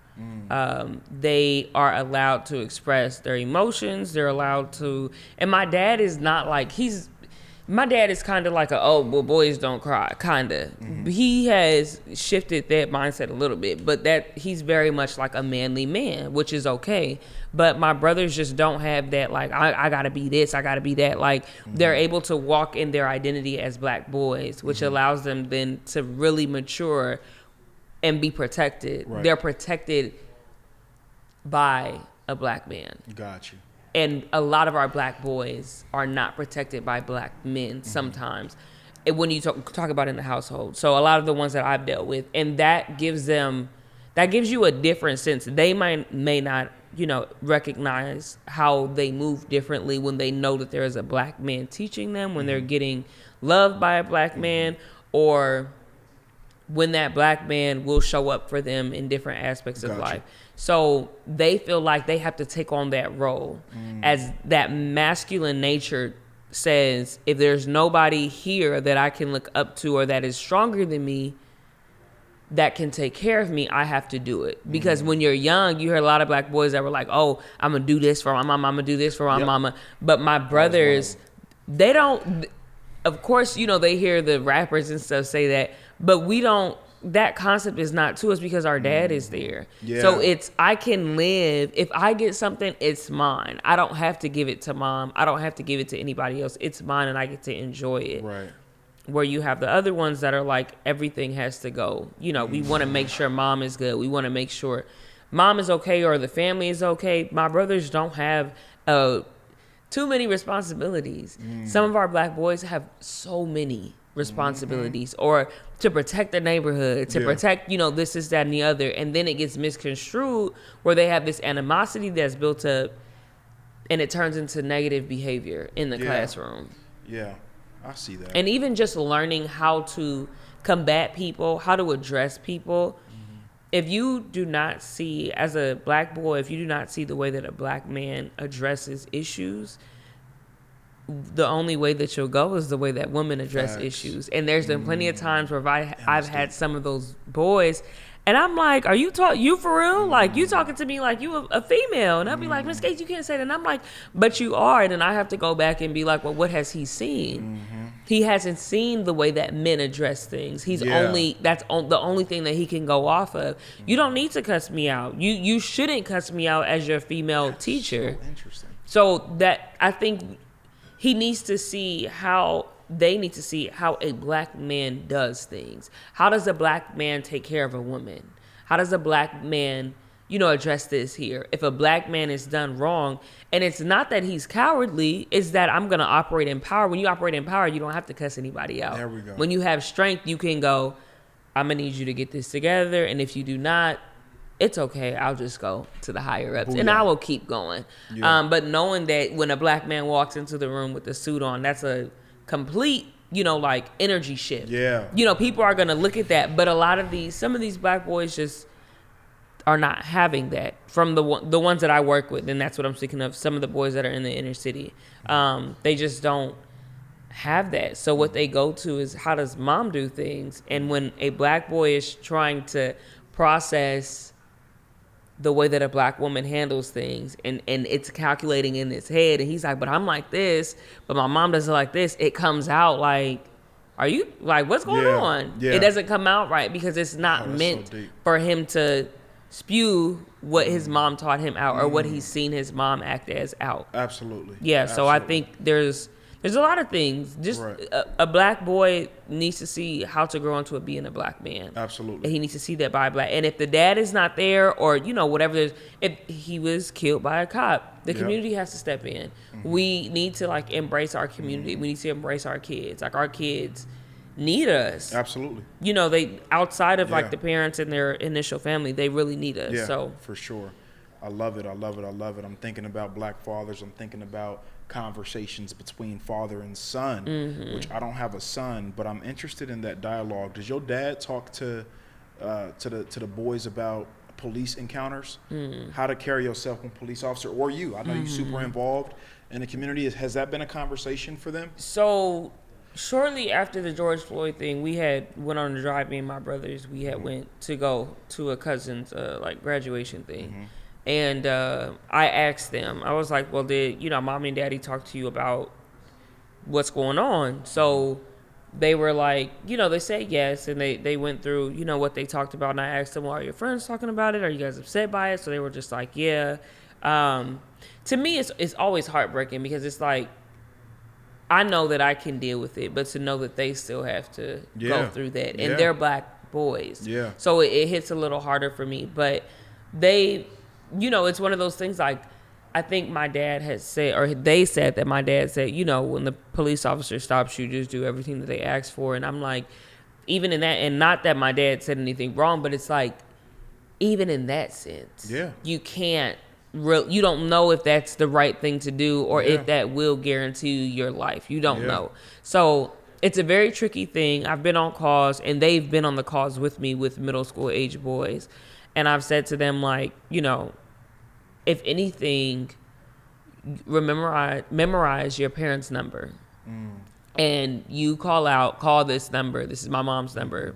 They are allowed to express their emotions. They're allowed to, and my dad is not like, My dad is kind of like boys don't cry, kind of. Mm-hmm. He has shifted that mindset a little bit, but that he's very much like a manly man, which is okay. But my brothers just don't have that, like, I gotta be this, I gotta be that. Like, they're able to walk in their identity as black boys, which allows them then to really mature and be protected. Right. They're protected by a black man. Got you. And a lot of our black boys are not protected by black men sometimes when you talk about in the household. So a lot of the ones that I've dealt with, and that gives you a different sense. They may not, recognize how they move differently when they know that there is a black man teaching them, when they're getting loved by a black man, or when that black man will show up for them in different aspects of life. So they feel like they have to take on that role as that masculine nature says, if there's nobody here that I can look up to or that is stronger than me that can take care of me, I have to do it. Because when you're young, you hear a lot of black boys that were like, oh, I'm going to do this for my mama, I'm going to do this for my mama. But my brothers, they don't, of course, they hear the rappers and stuff say that, but we don't. That concept is not to us because our dad is there. Yeah. So I can live. If I get something, it's mine. I don't have to give it to mom. I don't have to give it to anybody else. It's mine and I get to enjoy it. Right. Where you have the other ones that are like, everything has to go. We want to make sure mom is good. We want to make sure mom is okay or the family is okay. My brothers don't have too many responsibilities. Some of our black boys have so many responsibilities or to protect the neighborhood, to protect, this, is that, and the other. And then it gets misconstrued where they have this animosity that's built up and it turns into negative behavior in the classroom. Yeah, I see that. And even just learning how to combat people, how to address people. If you do not see, as a black boy, if you do not see the way that a black man addresses issues, the only way that you'll go is the way that women address issues. And there's been plenty of times where I've had some of those boys, and I'm like, are you you for real? Like, you talking to me like you a female? And I'll be like, Miss Gates, you can't say that. And I'm like, but you are. And then I have to go back and be like, well, what has he seen? He hasn't seen the way that men address things. He's that's the only thing that he can go off of. You don't need to cuss me out. You shouldn't cuss me out as your female teacher. So interesting. So that, I think, they need to see how a black man does things. How does a black man take care of a woman? How does a black man, address this here? If a black man is done wrong, and it's not that he's cowardly, it's that I'm going to operate in power. When you operate in power, you don't have to cuss anybody out. There we go. When you have strength, you can go, I'm going to need you to get this together. And if you do not, it's okay. I'll just go to the higher ups. And I will keep going. Yeah. But knowing that when a black man walks into the room with the suit on, that's a complete, like energy shift. Yeah. People are going to look at that. But some of these black boys just are not having that from the ones that I work with. And that's what I'm speaking of. Some of the boys that are in the inner city, they just don't have that. So what they go to is, how does mom do things? And when a black boy is trying to process the way that a black woman handles things, and it's calculating in his head, and he's like, but I'm like this, but my mom doesn't like this, it comes out like, are you like, what's going on? It doesn't come out right because it's not meant for him to spew what his mom taught him out or what he's seen his mom act as out. Absolutely. So I think there's a lot of things. Just a black boy needs to see how to grow into being a black man. Absolutely. And he needs to see that by black. And if the dad is not there, or whatever, if he was killed by a cop, the community has to step in. We need to embrace our community. We need to embrace our kids. Our kids need us. Absolutely. They outside of the parents and their initial family, they really need us. Yeah, so for sure. I love it. I'm thinking about black fathers. I'm thinking about conversations between father and son, which I don't have a son, but I'm interested in that dialogue. Does your dad talk to the boys about police encounters, how to carry yourself when police officer, or you? I know you're super involved in the community. Has that been a conversation for them? So shortly after the George Floyd thing, we had went on a drive. Me and my brothers, we had went to go to a cousin's graduation thing. And I asked them, I was like, well, did mommy and daddy talk to you about what's going on. So they were like, they said yes, and they went through, what they talked about, and I asked them, well, are your friends talking about it? Are you guys upset by it? So they were just like, yeah. To me, it's always heartbreaking because it's like, I know that I can deal with it, but to know that they still have to go through that, and they're Black boys. Yeah. So it hits a little harder for me, but they, it's one of those things like, I think my dad had said, or they said that my dad said, when the police officer stops you, just do everything that they ask for. And I'm like, even in that, and not that my dad said anything wrong, but it's like, even in that sense, you can't, you don't know if that's the right thing to do or if that will guarantee your life. You don't know. So it's a very tricky thing. I've been on calls, and they've been on the calls with me with middle school age boys. And I've said to them, like, if anything, memorize your parents' number. And you call this number. This is my mom's number.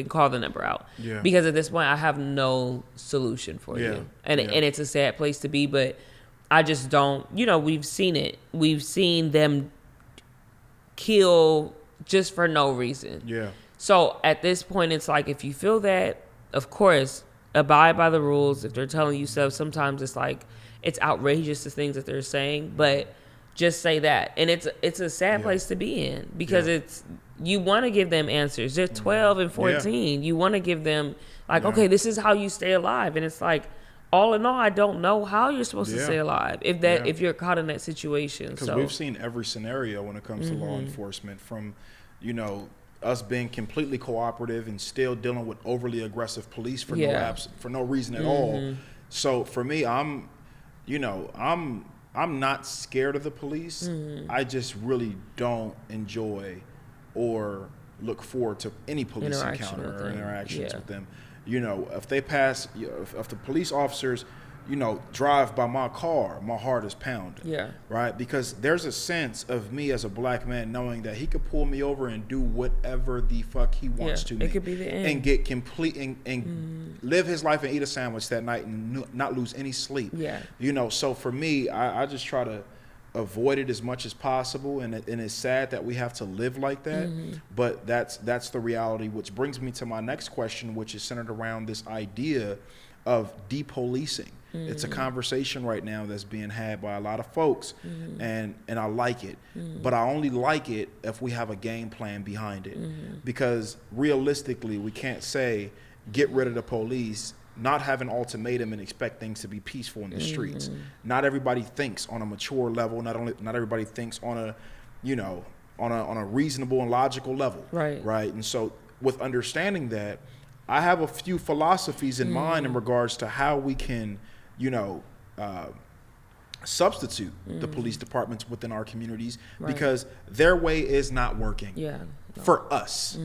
Call the number out. Yeah. Because at this point, I have no solution for you. And it's a sad place to be, but I just don't, we've seen it. We've seen them kill just for no reason. Yeah. So at this point, it's like, if you feel that, of course, abide by the rules. If they're telling you stuff, sometimes it's like, it's outrageous, the things that they're saying, but just say that. And it's a sad place to be in because it's, you want to give them answers. They're 12 and 14. You want to give them like, okay, this is how you stay alive. And it's like, all in all, I don't know how you're supposed to stay alive if you're caught in that situation. Because we've seen every scenario when it comes to law enforcement, from, us being completely cooperative and still dealing with overly aggressive police for no reason at all. So for me, I'm not scared of the police. I just really don't enjoy or look forward to any police encounter or interactions with them. If they pass, if the police officers, drive by my car, my heart is pounding. Yeah. Right? Because there's a sense of me as a Black man knowing that he could pull me over and do whatever the fuck he wants to me. It could be the end. And get complete and live his life and eat a sandwich that night and not lose any sleep. Yeah. So for me, I just try to avoid it as much as possible, and it's sad that we have to live like that, but that's the reality, which brings me to my next question, which is centered around this idea of depolicing. It's a conversation right now that's being had by a lot of folks, and I like it, but I only like it if we have a game plan behind it, because realistically, we can't say get rid of the police, not have an ultimatum and expect things to be peaceful in the streets. Not everybody thinks on a mature level. Not everybody thinks on a, on a reasonable and logical level. Right. And so with understanding that, I have a few philosophies in mind in regards to how we can, substitute the police departments within our communities, because their way is not working for us.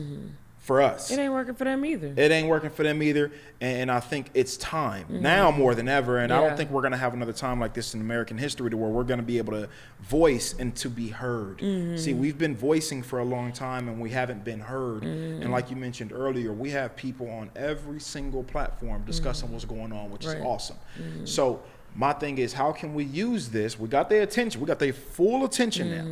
For us. It ain't working for them either. And I think it's time now more than ever. And I don't think we're going to have another time like this in American history to where we're going to be able to voice and to be heard. See, we've been voicing for a long time and we haven't been heard. And like you mentioned earlier, we have people on every single platform discussing what's going on, which is awesome. So my thing is, how can we use this? We got their attention. We got their full attention now.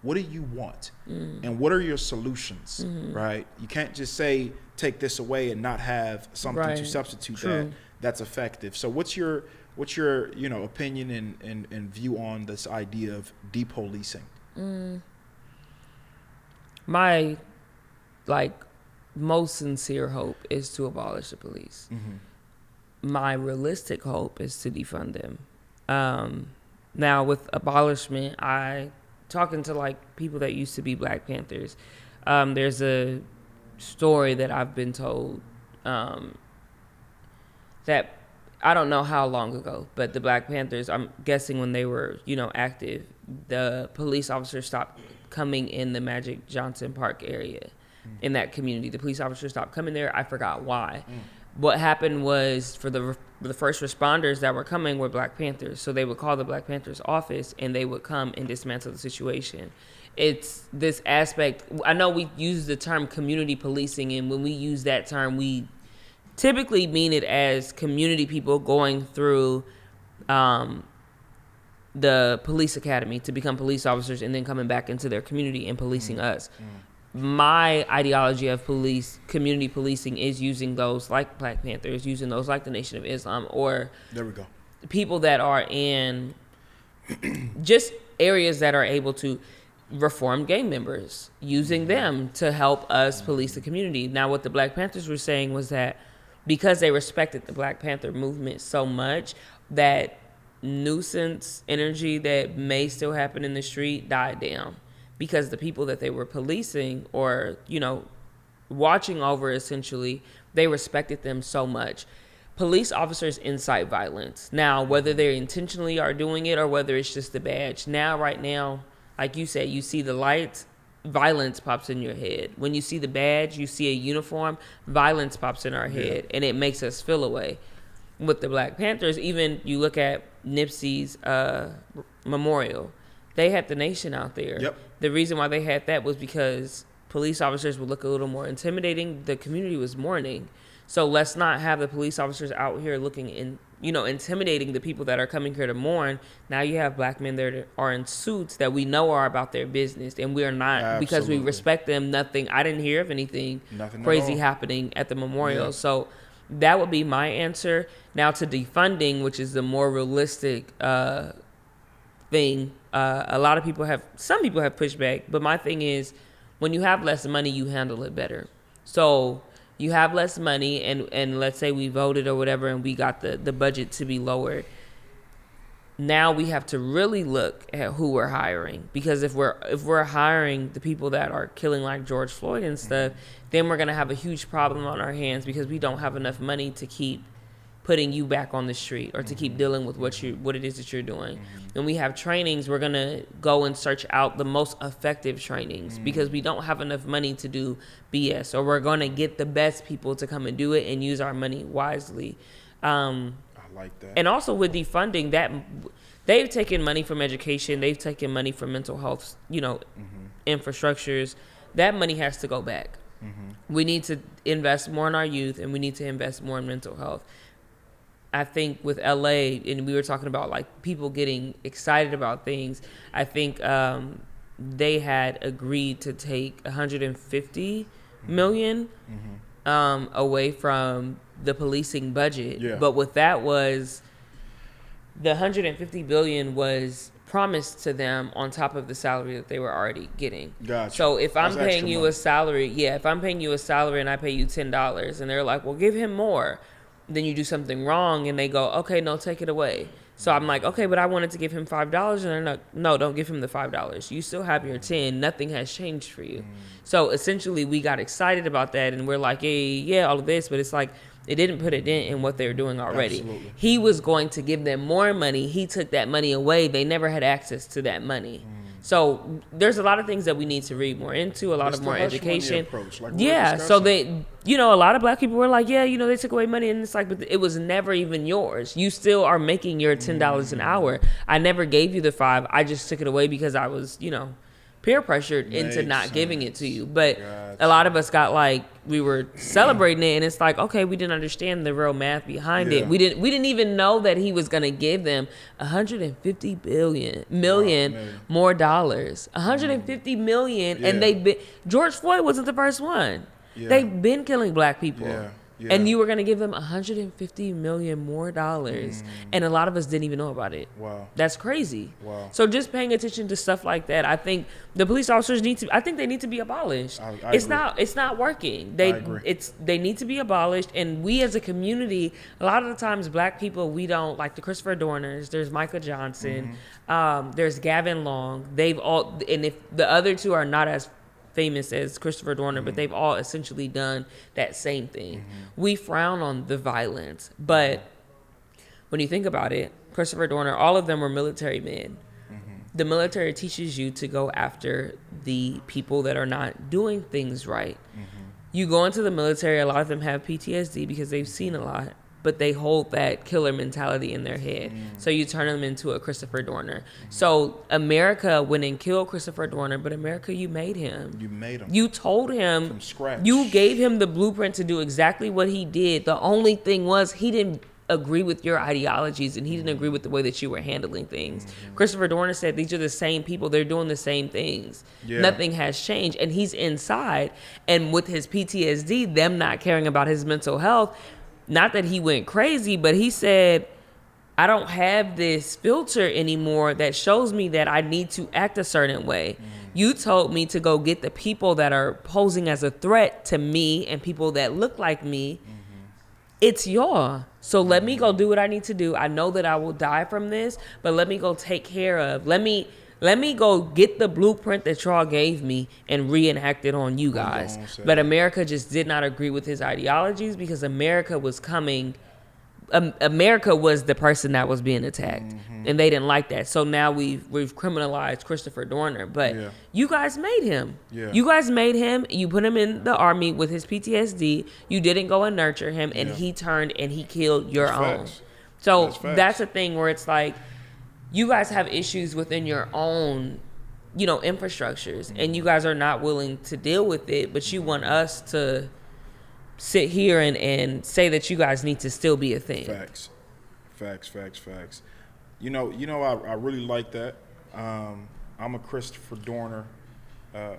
What do you want? And what are your solutions, right? You can't just say, take this away and not have something to substitute that's effective. So what's your opinion and view on this idea of depolicing? My, most sincere hope is to abolish the police. My realistic hope is to defund them. Now, with abolishment, talking to people that used to be Black Panthers, there's a story that I've been told that I don't know how long ago, but the Black Panthers, I'm guessing when they were active, the police officers stopped coming in the Magic Johnson Park area in that community. The police officers stopped coming there. I forgot why. What happened was, for the first responders that were coming were Black Panthers. So they would call the Black Panthers office and they would come and dismantle the situation. It's this aspect. I know we use the term community policing, and when we use that term, we typically mean it as community people going through the police academy to become police officers and then coming back into their community and policing us. My ideology of community policing is using those like Black Panthers, using those like the Nation of Islam, or there we go, people that are in just areas that are able to reform gang members, using them to help us police the community. Now, what the Black Panthers were saying was that because they respected the Black Panther movement so much, that nuisance energy that may still happen in the street died down, because the people that they were policing or, watching over, essentially, they respected them so much. Police officers incite violence. Now, whether they intentionally are doing it or whether it's just a badge. Right now, like you said, you see the lights, violence pops in your head. When you see the badge, you see a uniform, violence pops in our head, and it makes us feel away. With the Black Panthers, even you look at Nipsey's memorial, they had the nation out there. Yep. The reason why they had that was because police officers would look a little more intimidating. The community was mourning. So let's not have the police officers out here looking intimidating the people that are coming here to mourn. Now you have Black men that are in suits that we know are about their business, and we are not. Absolutely. Because we respect them. Nothing. I didn't hear of anything crazy happening at the memorial. Yeah. So that would be my answer. Now to defunding, which is the more realistic thing. Some people have pushed back, but my thing is, when you have less money, you handle it better. So you have less money, and let's say we voted or whatever, and we got the budget to be lowered. Now we have to really look at who we're hiring, because if we're hiring the people that are killing like George Floyd and stuff, then we're gonna have a huge problem on our hands, because we don't have enough money to keep putting you back on the street or to keep dealing with what it is that you're doing. When we have trainings, we're gonna go and search out the most effective trainings, because we don't have enough money to do BS, or we're gonna get the best people to come and do it and use our money wisely. I like that. And also with defunding, that they've taken money from education, they've taken money from mental health, infrastructures. That money has to go back. We need to invest more in our youth, and we need to invest more in mental health. I think with LA, and we were talking about like people getting excited about things, I think they had agreed to take $150 million away from the policing budget. Yeah. But what that was, the $150 billion was promised to them on top of the salary that they were already getting. Gotcha. So if I'm paying you a salary, if I'm paying you a salary and I pay you $10, and they're like, well, give him more, then you do something wrong, and they go, okay, no, take it away. So I'm like, okay, but I wanted to give him $5, and they're like, no, don't give him the $5. You still have your 10. Nothing has changed for you. So essentially, we got excited about that, and we're like, hey, all of this, but it's like, it didn't put a dent in what they were doing already. Absolutely. He was going to give them more money. He took that money away. They never had access to that money. So there's a lot of things that we need to read more into, a lot of more education. So they, a lot of Black people were like, they took away money, and it's like, but it was never even yours. You still are making your $10 an hour. I never gave you the $5. I just took it away because I was, peer pressured into not giving it to you. But a lot of us got like, we were celebrating it, and it's like, okay, we didn't understand the real math behind it. We didn't even know that he was gonna give them $150 million more dollars. $150 million, and George Floyd wasn't the first one. They've been killing Black people. And you were going to give them $150 million more dollars, and a lot of us didn't even know about it. Wow, that's crazy. Wow. So just paying attention to stuff like that, I think the police officers need to be abolished. It's not working. They need to be abolished, and we as a community, a lot of the times Black people, we don't like the Christopher Dorners. There's Micah Johnson. There's Gavin Long. They've all, and if the other two are not as famous as Christopher Dorner, but they've all essentially done that same thing. We frown on the violence, but when you think about it, Christopher Dorner, all of them were military men. The military teaches you to go after the people that are not doing things right. You go into the military, a lot of them have PTSD because they've seen a lot, but they hold that killer mentality in their head. So you turn them into a Christopher Dorner. So America went and killed Christopher Dorner, but America, you made him. You made him. You told him. From scratch. You gave him the blueprint to do exactly what he did. The only thing was he didn't agree with your ideologies, and he didn't agree with the way that you were handling things. Christopher Dorner said these are the same people. They're doing the same things. Yeah. Nothing has changed. And he's inside. And with his PTSD, them not caring about his mental health, not that he went crazy, but he said, I don't have this filter anymore that shows me that I need to act a certain way. You told me to go get the people that are posing as a threat to me and people that look like me. It's y'all. So let me go do what I need to do. I know that I will die from this, but let me go take care of. Let me go get the blueprint that y'all gave me and reenact it on you guys. But America just did not agree with his ideologies because America was the person that was being attacked, and they didn't like that. So now we've criminalized Christopher Dorner, but you guys made him. You guys made him. You put him in the army with his PTSD. You didn't go and nurture him, and he turned and he killed your own. So that's a thing where it's like you guys have issues within your own, infrastructures, and you guys are not willing to deal with it, but you want us to sit here and say that you guys need to still be a thing. Facts. I really like that. I'm a Christopher Dorner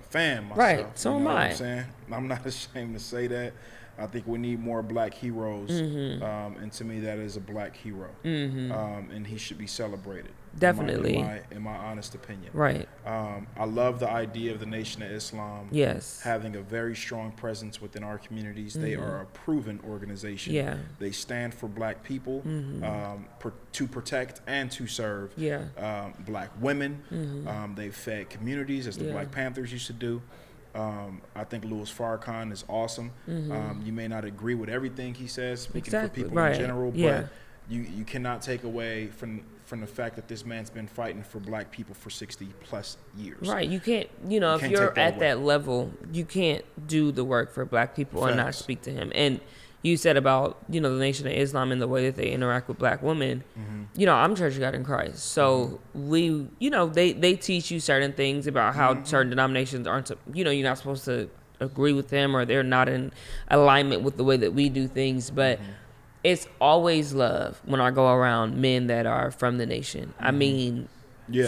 fan myself. Right, so am I. What I'm saying? I'm not ashamed to say that. I think we need more black heroes, and to me, that is a black hero, and he should be celebrated. Definitely, in my honest opinion. Right. I love the idea of the Nation of Islam. Yes. Having a very strong presence within our communities. They are a proven organization. Yeah. They stand for black people, to protect and to serve. Black women. They've fed communities as the Black Panthers used to do. I think Louis Farrakhan is awesome. You may not agree with everything he says, speaking for people in general, but you cannot take away from the fact that this man's been fighting for black people for 60 plus years. Right. You can't, if you're at that level, you can't do the work for black people and not speak to him. And you said about, the Nation of Islam and the way that they interact with black women. I'm Church of God in Christ. So we, they teach you certain things about how certain denominations aren't, you're not supposed to agree with them, or they're not in alignment with the way that we do things. But it's always love when I go around men that are from the nation. I mean,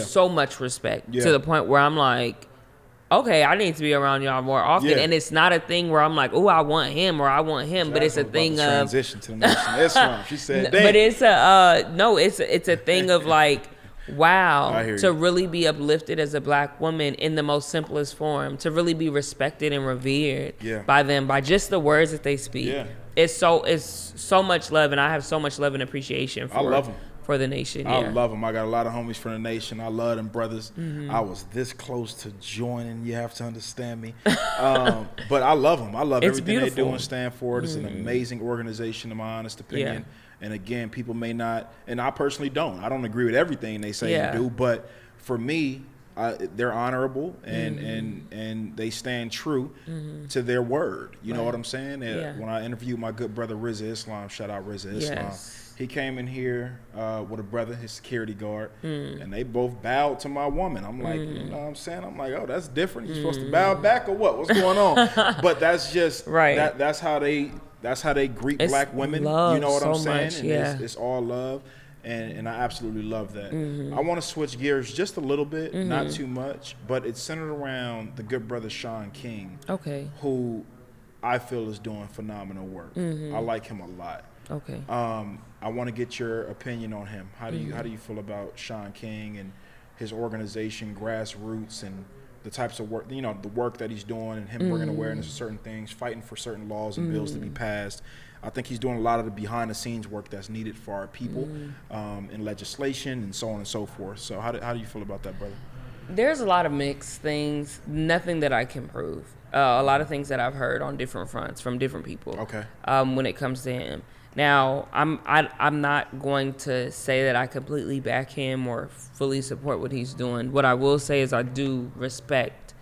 so much respect to the point where I'm like, okay, I need to be around y'all more often. And it's not a thing where I'm like, oh, I want him or I want him, but it's a thing of transition to the Nation of Islam. She said, but it's it's a thing of like, wow, to really be uplifted as a black woman in the most simplest form, to really be respected and revered by them, by just the words that they speak. It's so much love, and I have so much love and appreciation for, I love them. For the nation. I love them. I got a lot of homies from the nation. I love them brothers. I was this close to joining. You have to understand me. But I love them. I love everything they do in Stanford. It's an amazing organization, in my honest opinion. And again, people may not, and I personally don't. I don't agree with everything they say and do, but for me, they're honorable and they stand true to their word. You know what I'm saying? When I interviewed my good brother Rizza Islam, shout out Rizza Islam, he came in here with a brother, his security guard, and they both bowed to my woman. I'm like, you know what I'm saying? I'm like, oh, that's different. You're supposed to bow back or what? What's going on? But that's just that's how they greet black women. You know what I'm saying? And it's all love. And I absolutely love that. I want to switch gears just a little bit, not too much, but it's centered around the good brother Shawn King, who I feel is doing phenomenal work. I like him a lot. I want to get your opinion on him. How do you feel about Shawn King and his organization, Grassroots, and the types of work, the work that he's doing, and him bringing awareness to certain things, fighting for certain laws and bills to be passed. I think he's doing a lot of the behind-the-scenes work that's needed for our people in legislation and so on and so forth. So how do you feel about that, brother? There's a lot of mixed things, nothing that I can prove. A lot of things that I've heard on different fronts from different people when it comes to him. Now, I'm not going to say that I completely back him or fully support what he's doing. What I will say is I do respect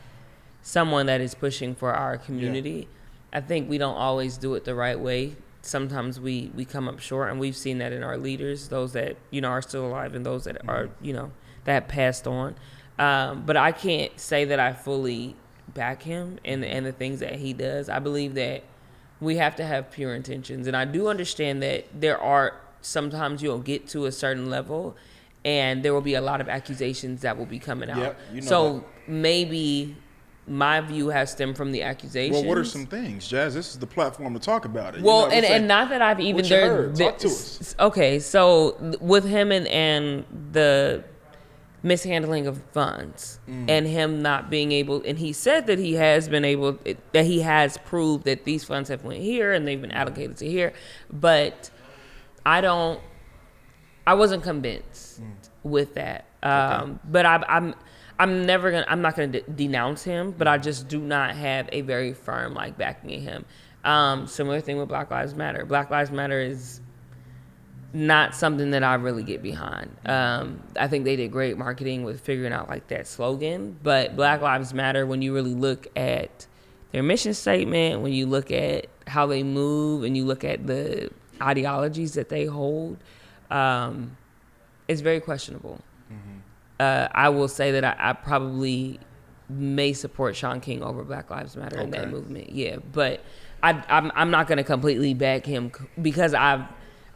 someone that is pushing for our community. I think we don't always do it the right way. Sometimes we come up short, and we've seen that in our leaders, those that, are still alive and those that are, that passed on. But I can't say that I fully back him and the things that he does. I believe that we have to have pure intentions. And I do understand that there are sometimes you'll get to a certain level and there will be a lot of accusations that will be coming out. Yep, you know so that. maybe my view has stemmed from the accusations. Well, what are some things, Jazz? This is the platform to talk about it. Well, and not that I've even heard. Talk to us. Okay, so with him and the mishandling of funds and him not being able, and he said that he has been able, that he has proved that these funds have went here and they've been allocated to here, but I wasn't convinced with that. But I'm not gonna denounce him, but I just do not have a very firm backing of him. Similar thing with Black Lives Matter. Black Lives Matter is not something that I really get behind. I think they did great marketing with figuring out that slogan, but Black Lives Matter, when you really look at their mission statement, when you look at how they move and you look at the ideologies that they hold, it's very questionable. I will say that I probably may support Shawn King over Black Lives Matter in that movement. Yeah, but I'm not going to completely back him because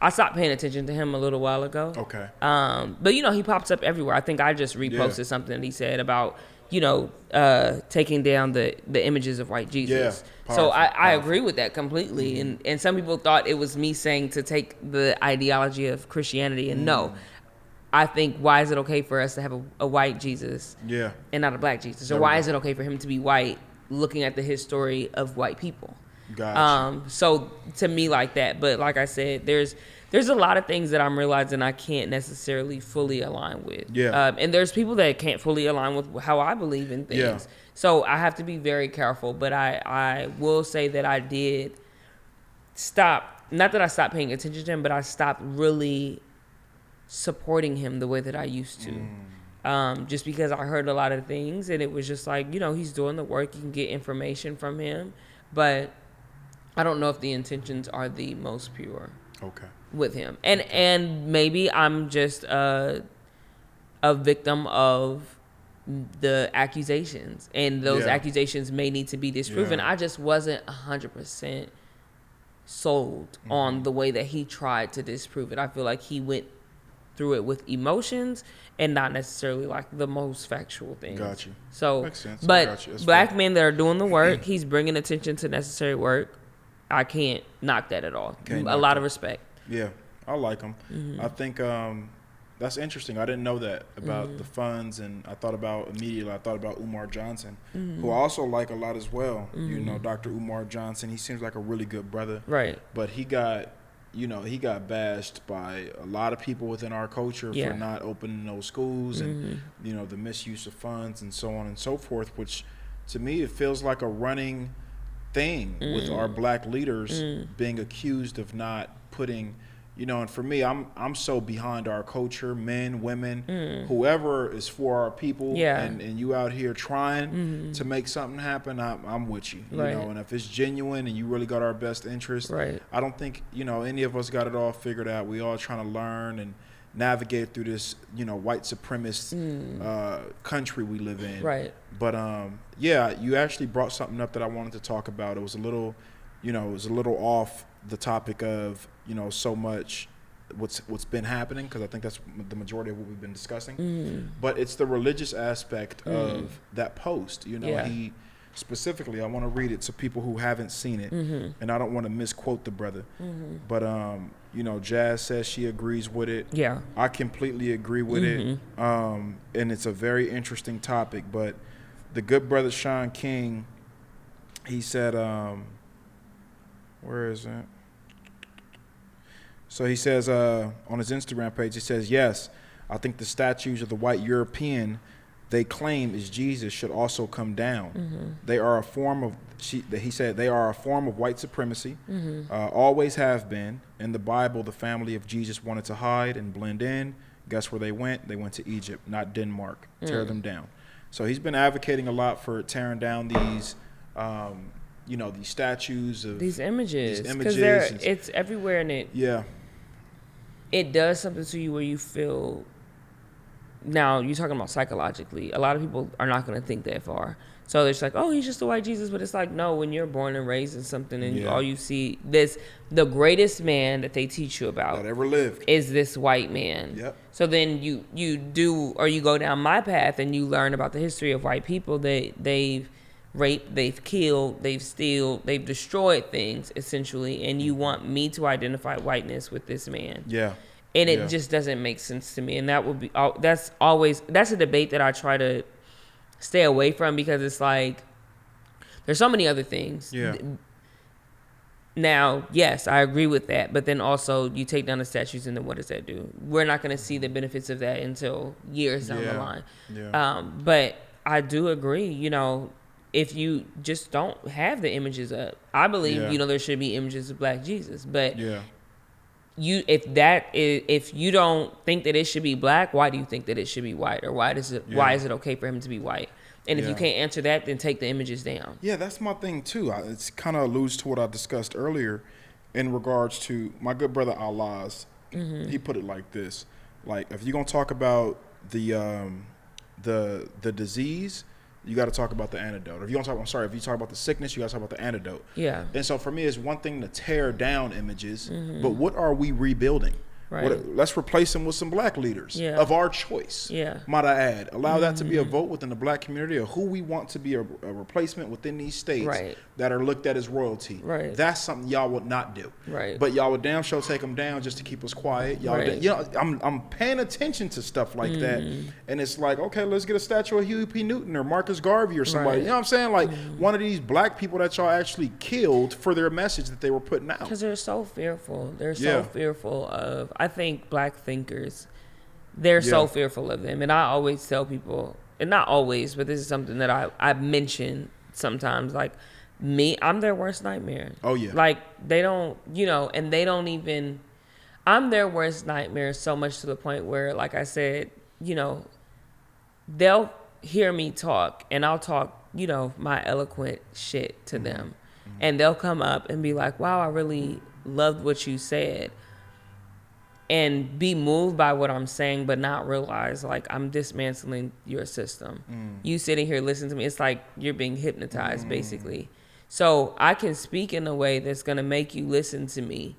I stopped paying attention to him a little while ago. Okay. But he pops up everywhere. I think I just reposted something that he said about taking down the images of white Jesus. Yeah. So I agree with that completely. And some people thought it was me saying to take the ideology of Christianity, and no. I think, why is it okay for us to have a white Jesus and not a black Jesus? Or why is it okay for him to be white, looking at the history of white people? Gotcha. So to me, like that. But like I said, there's a lot of things that I'm realizing I can't necessarily fully align with. Yeah. And there's people that can't fully align with how I believe in things. Yeah. So I have to be very careful. But I will say that I did stop, not that I stopped paying attention to him, but I stopped really supporting him the way that I used to. Just because I heard a lot of things and it was just he's doing the work, you can get information from him, but I don't know if the intentions are the most pure with him. And maybe I'm just a victim of the accusations, and those accusations may need to be disproven. I just wasn't 100% sold on the way that he tried to disprove it. I feel like he went through it with emotions and not necessarily the most factual things. Got you. So, makes sense. but black men that are doing the work, he's bringing attention to necessary work. I can't knock that at all. A lot of respect. Yeah, I like him. I think that's interesting. I didn't know that about the funds, and I thought about Umar Johnson, who I also like a lot as well. Dr. Umar Johnson. He seems like a really good brother. Right. But he got bashed by a lot of people within our culture for not opening those schools and, the misuse of funds and so on and so forth, which to me, it feels like a running thing with our black leaders being accused of not putting, and for me, I'm so behind our culture, men, women, whoever is for our people, and you out here trying to make something happen, I'm with you, and if it's genuine and you really got our best interest, I don't think, any of us got it all figured out. We all trying to learn and navigate through this, white supremacist country we live in. Right. But you actually brought something up that I wanted to talk about. It was a little, off the topic of, so much what's been happening, because I think that's the majority of what we've been discussing. But it's the religious aspect of that post. He specifically, I want to read it to people who haven't seen it, and I don't want to misquote the brother. But Jazz says she agrees with it. Yeah, I completely agree with it. And it's a very interesting topic. But the good brother Shawn King, he said, where is it? So he says on his Instagram page, he says, yes, I think the statues of the white European they claim is Jesus should also come down. They are a form of, he said, they are a form of white supremacy, always have been. In the Bible, the family of Jesus wanted to hide and blend in. Guess where they went? They went to Egypt, not Denmark. Tear them down. So he's been advocating a lot for tearing down these these statues of these images, because it's everywhere, and it does something to you where you feel. Now you're talking about psychologically. A lot of people are not going to think that far. So it's like, oh, he's just a white Jesus. But it's like, no, when you're born and raised in something and all you see, the greatest man that they teach you about that ever lived is this white man. Yep. So then you go down my path and you learn about the history of white people. They've raped, they've killed, they've stealed, they've destroyed things, essentially. And you want me to identify whiteness with this man. Yeah. And it just doesn't make sense to me. And that would be, that's a debate that I try to stay away from, because it's like, there's so many other things. Yeah. Now, yes, I agree with that. But then also you take down the statues, and then what does that do? We're not going to see the benefits of that until years down the line. Yeah. But I do agree, if you just don't have the images up, I believe, there should be images of Black Jesus. But if you don't think that it should be black, why do you think that it should be white? Or why is it okay for him to be white? And if you can't answer that, then take the images down. Yeah, that's my thing too. It's kind of alludes to what I discussed earlier in regards to my good brother Allah's. He put it like this: like, if you're gonna talk about the disease, you got to talk about the antidote. If you talk about the sickness, you got to talk about the antidote. Yeah. And so for me, it's one thing to tear down images, but what are we rebuilding? Right. Let's replace them with some Black leaders of our choice. Yeah. Might I add, allow that to be a vote within the Black community of who we want to be a replacement within these states that are looked at as royalty. Right. That's something y'all would not do. Right. But y'all would damn sure take them down just to keep us quiet. Y'all, I'm paying attention to stuff like that, and it's like, okay, let's get a statue of Huey P. Newton or Marcus Garvey or somebody. You know what I'm saying? Like one of these Black people that y'all actually killed for their message that they were putting out. Because they're so fearful. They're so fearful of. I think Black thinkers, they're so fearful of them. And I always tell people, and not always, but this is something that I mention sometimes, like, I'm their worst nightmare. Oh, yeah. Like, they don't, and they don't even, I'm their worst nightmare so much to the point where, like I said, they'll hear me talk, and I'll talk, my eloquent shit to them. And they'll come up and be like, wow, I really loved what you said. And be moved by what I'm saying, but not realize, like, I'm dismantling your system. You sitting here listening to me, it's like you're being hypnotized, basically. So I can speak in a way that's going to make you listen to me,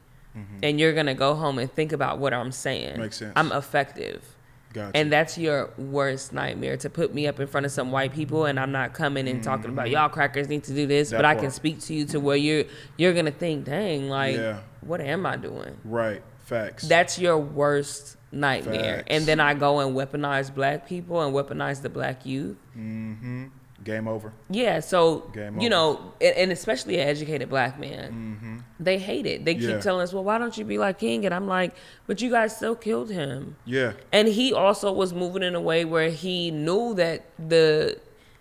and you're going to go home and think about what I'm saying. Makes sense. I'm effective. Gotcha. And that's your worst nightmare, to put me up in front of some white people, and I'm not coming and talking about, y'all crackers need to do this, but I can speak to you to where you're going to think, dang, like, what am I doing? Right. Facts. That's your worst nightmare. Facts. And then I go and weaponize Black people and weaponize the Black youth. Game over. Yeah, so, and especially an educated Black man, they hate it. They keep telling us, well, why don't you be like King? And I'm like, but you guys still killed him. Yeah. And he also was moving in a way where he knew that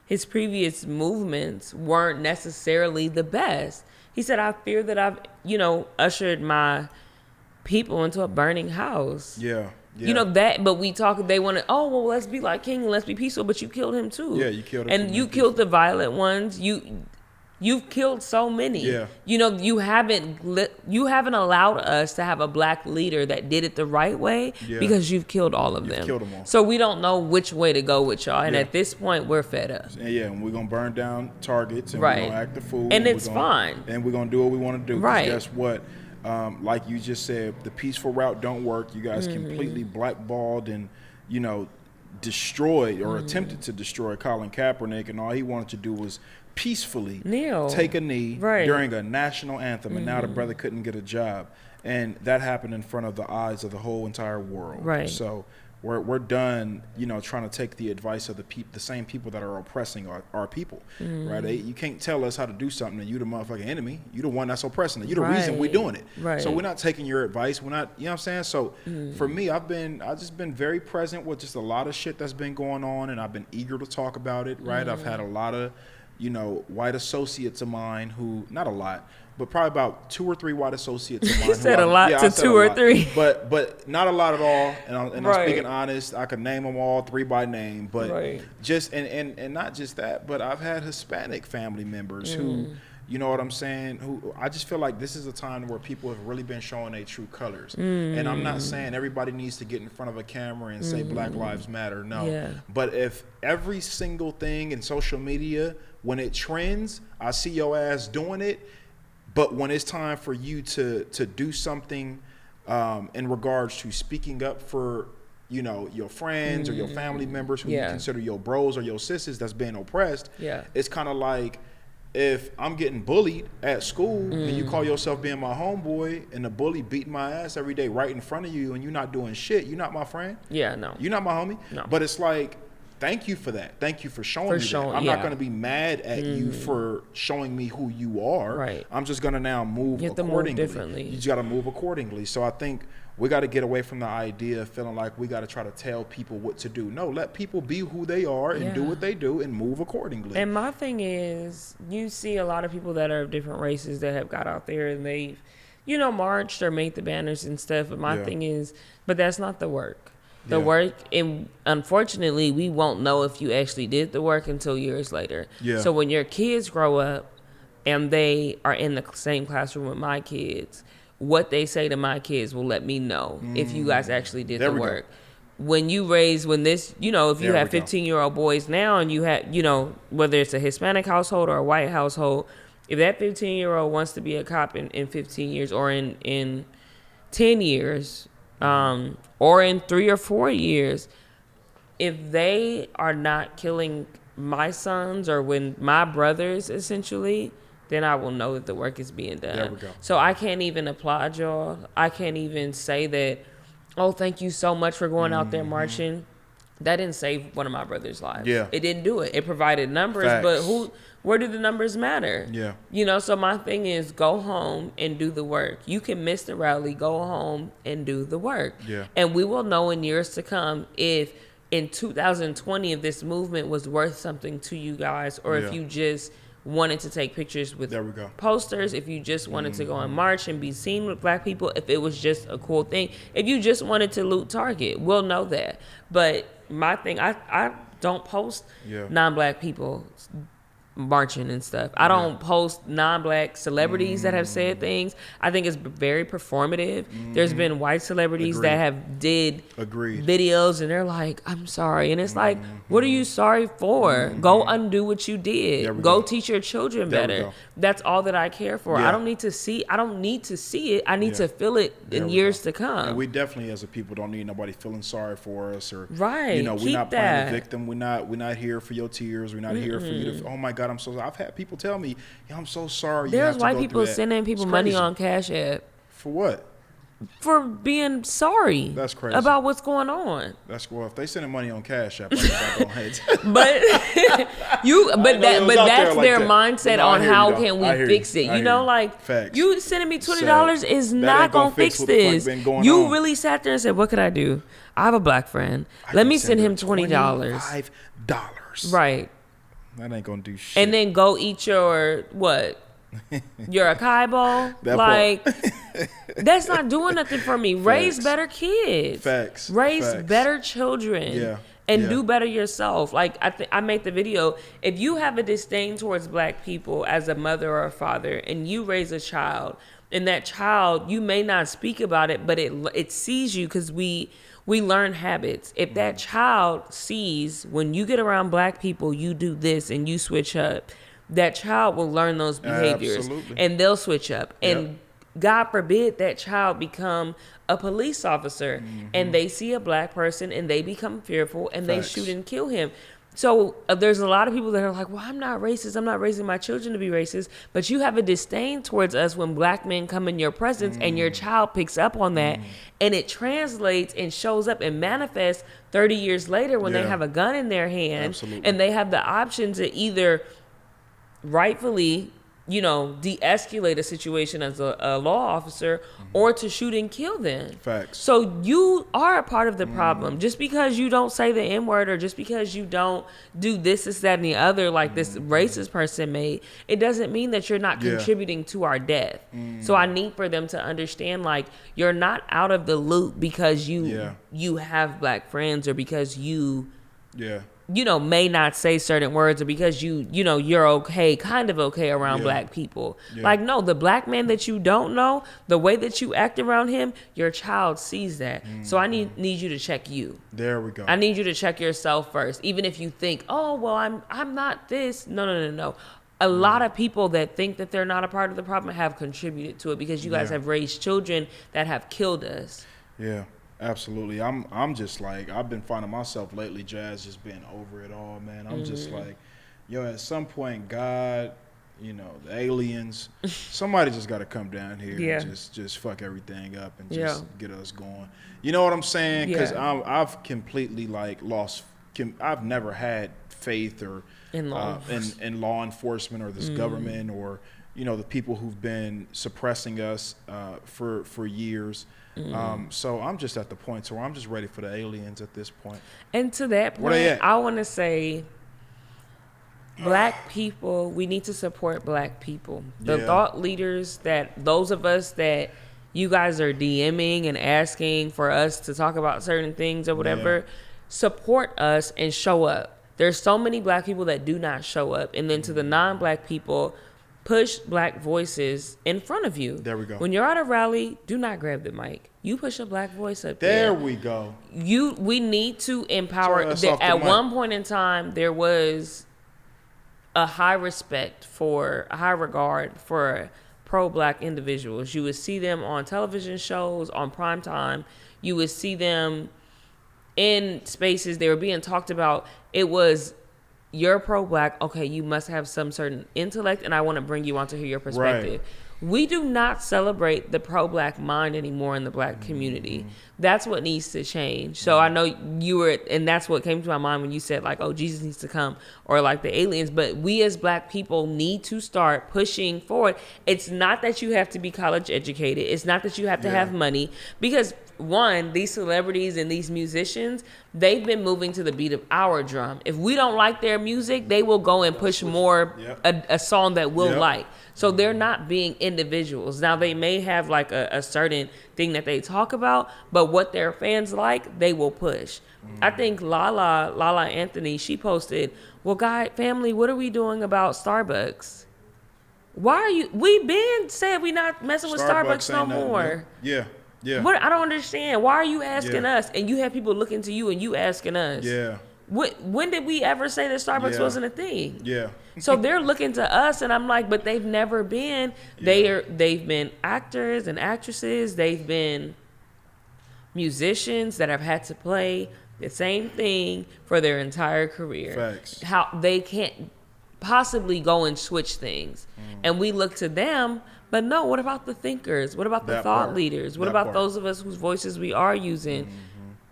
his previous movements weren't necessarily the best. He said, I fear that I've, ushered my people into a burning house. Yeah. That, but they want to, let's be like King and let's be peaceful, but you killed him too. Yeah, you killed him. And you killed the violent ones. You've killed so many. Yeah. You haven't allowed us to have a Black leader that did it the right way because you've killed all of them. Killed them all. So we don't know which way to go with y'all. And at this point, we're fed up. And we're going to burn down targets, and we're going to act the fool. And it's fine. And we're going to do what we want to do. Right. Guess what? Like you just said, the peaceful route don't work. You guys completely blackballed and, destroyed or attempted to destroy Colin Kaepernick, and all he wanted to do was peacefully take a knee during a national anthem, and now the brother couldn't get a job. And that happened in front of the eyes of the whole entire world. Right. So we're done, trying to take the advice of the same people that are oppressing our people, right? You can't tell us how to do something and you the motherfucking enemy. You the one that's oppressing it. You the reason we're doing it. Right. So we're not taking your advice. We're not, you know what I'm saying? So for me, I've just been very present with just a lot of shit that's been going on, and I've been eager to talk about it, right? I've had a lot of, white associates of mine who, not a lot, but probably about 2 or 3 white associates of mine. You said a lot to 2 or 3. But not a lot at all. And I'm speaking honest. I could name them all 3 by name. But just, and not just that, but I've had Hispanic family members who, you know what I'm saying, who I just feel like this is a time where people have really been showing their true colors. And I'm not saying everybody needs to get in front of a camera and say Black Lives Matter. No. Yeah. But if every single thing in social media when it trends, I see your ass doing it. But when it's time for you to do something in regards to speaking up for, you know, your friends or your family members who you consider your bros or your sisters that's being oppressed, it's kind of like, if I'm getting bullied at school and you call yourself being my homeboy and the bully beating my ass every day right in front of you and you're not doing shit, you're not my friend. Yeah, no. You're not my homie. No. But it's like, thank you for that. Thank you for showing me that. I'm not going to be mad at you for showing me who you are. Right. I'm just going to now move accordingly. Move differently. You just got to move accordingly. So I think we got to get away from the idea of feeling like we got to try to tell people what to do. No, let people be who they are and do what they do and move accordingly. And my thing is, you see a lot of people that are of different races that have got out there and they've, you know, marched or made the banners and stuff. But my thing is, but that's not the work. The work, and unfortunately, we won't know if you actually did the work until years later. Yeah. So when your kids grow up and they are in the same classroom with my kids, what they say to my kids will let me know if you guys actually did the work. When you raise, when this, you know, if you have 15-year-old boys now and you have, you know, whether it's a Hispanic household or a white household, if that 15-year-old wants to be a cop in 15 years or in 10 years, or in 3 or 4 years, if they are not killing my sons or when my brothers, essentially, then I will know that the work is being done. There we go. So I can't even applaud y'all. I can't even say that, oh, thank you so much for going out there marching. That didn't save one of my brothers' lives. Yeah. It didn't do it. It provided numbers, but where do the numbers matter? Yeah. You know, so my thing is go home and do the work. You can miss the rally, go home and do the work. Yeah. And we will know in years to come if in 2020 if this movement was worth something to you guys or if you just wanted to take pictures with posters, if you just wanted to go and march and be seen with black people, if it was just a cool thing, if you just wanted to loot Target, we'll know that. But my thing, I don't post non-black people marching and stuff. I don't post non-black celebrities that have said things. I think it's very performative. There's been white celebrities that have did videos and they're like, I'm sorry. And it's like, what are you sorry for? Go undo what you did. Go teach your children better. That's all that I care for. I don't need to see it. I need to feel it in years to come. And we definitely as a people don't need nobody feeling sorry for us or you know, we're not playing the victim. We're not here for your tears. We're not here for you to, oh my God, I'm so sorry. I've had people tell me, I'm so sorry. There's white people sending people money on Cash App. For what? For being sorry. That's crazy. About what's going on. That's cool. If they sending money on Cash App, I don't hate. But that's their mindset on how can we fix it. You know, like you sending me $20 is not gonna fix this. You really sat there and said, what could I do? I have a black friend. Let me send him $20. $25. Right. That ain't gonna do shit. And then go eat your what? Your acai bowl? Like that's not doing nothing for me. Raise better kids. Raise better children. Yeah. And do better yourself. Like I made the video. If you have a disdain towards black people as a mother or a father, and you raise a child, and that child, you may not speak about it, but it sees you because we learn habits. If that child sees when you get around black people, you do this and you switch up, that child will learn those behaviors and they'll switch up. And God forbid that child become a police officer and they see a black person and they become fearful and they shoot and kill him. So there's a lot of people that are like, well, I'm not racist. I'm not raising my children to be racist. But you have a disdain towards us when black men come in your presence and your child picks up on that and it translates and shows up and manifests 30 years later when they have a gun in their hand and they have the option to either rightfully, you know, de-escalate a situation as a law officer or to shoot and kill them. So you are a part of the problem. Just because you don't say the N-word or just because you don't do this, that, and the other like this racist person made, it doesn't mean that you're not contributing to our death. So I need for them to understand, like, you're not out of the loop because you have black friends or because you may not say certain words, or because you're okay, kind of okay around black people. Yeah. Like, no, the black man that you don't know, the way that you act around him, your child sees that. So I need you to check you. There we go. I need you to check yourself first. Even if you think, oh, well, I'm not this. No. A lot of people that think that they're not a part of the problem have contributed to it, because you guys have raised children that have killed us. Yeah. Absolutely. I'm just like, I've been finding myself lately, Jazz, just being over it all, man. I'm just like, yo, at some point, God, the aliens, somebody just got to come down here and just fuck everything up and just get us going. You know what I'm saying? Because I've completely I've never had faith or in law enforcement or this government or the people who've been suppressing us for years. So I'm just at the point where I'm just ready for the aliens at this point. And to that point, I want to say, black people, we need to support black people. The thought leaders, those of us that you guys are DMing and asking for us to talk about certain things or whatever, support us and show up. There's so many black people that do not show up. And then to the non-black people, push black voices in front of you. There we go. When you're at a rally, do not grab the mic. You push a black voice up there. There we go. We need to empower. At one point in time, there was a high regard for pro-black individuals. You would see them on television shows, on prime time. You would see them in spaces. They were being talked about. It was, you're pro-black, okay, you must have some certain intellect, and I want to bring you on to hear your perspective. Right. We do not celebrate the pro-black mind anymore in the black community. That's what needs to change. So I know and that's what came to my mind when you said, like, oh, Jesus needs to come, or like the aliens. But we as black people need to start pushing forward. It's not that you have to be college educated. It's not that you have to have money, because one, these celebrities and these musicians, they've been moving to the beat of our drum. If we don't like their music, they will go and push more a song that we'll like. So they're not being individuals. Now, they may have like a certain thing that they talk about, but what their fans like, they will push. I think Lala Anthony, she posted, well, family, what are we doing about Starbucks? We been said we not messing with Starbucks no more. Yeah. What, I don't understand. Why are you asking us? And you have people looking to you and you asking us. Yeah. When did we ever say that Starbucks wasn't a thing? Yeah. So they're looking to us, and I'm like, but they've never been. They've been actors and actresses. They've been musicians that have had to play the same thing for their entire career. Facts. How they can't possibly go and switch things. And we look to them, but no, what about the thinkers? What about the thought leaders? What about those of us whose voices we are using?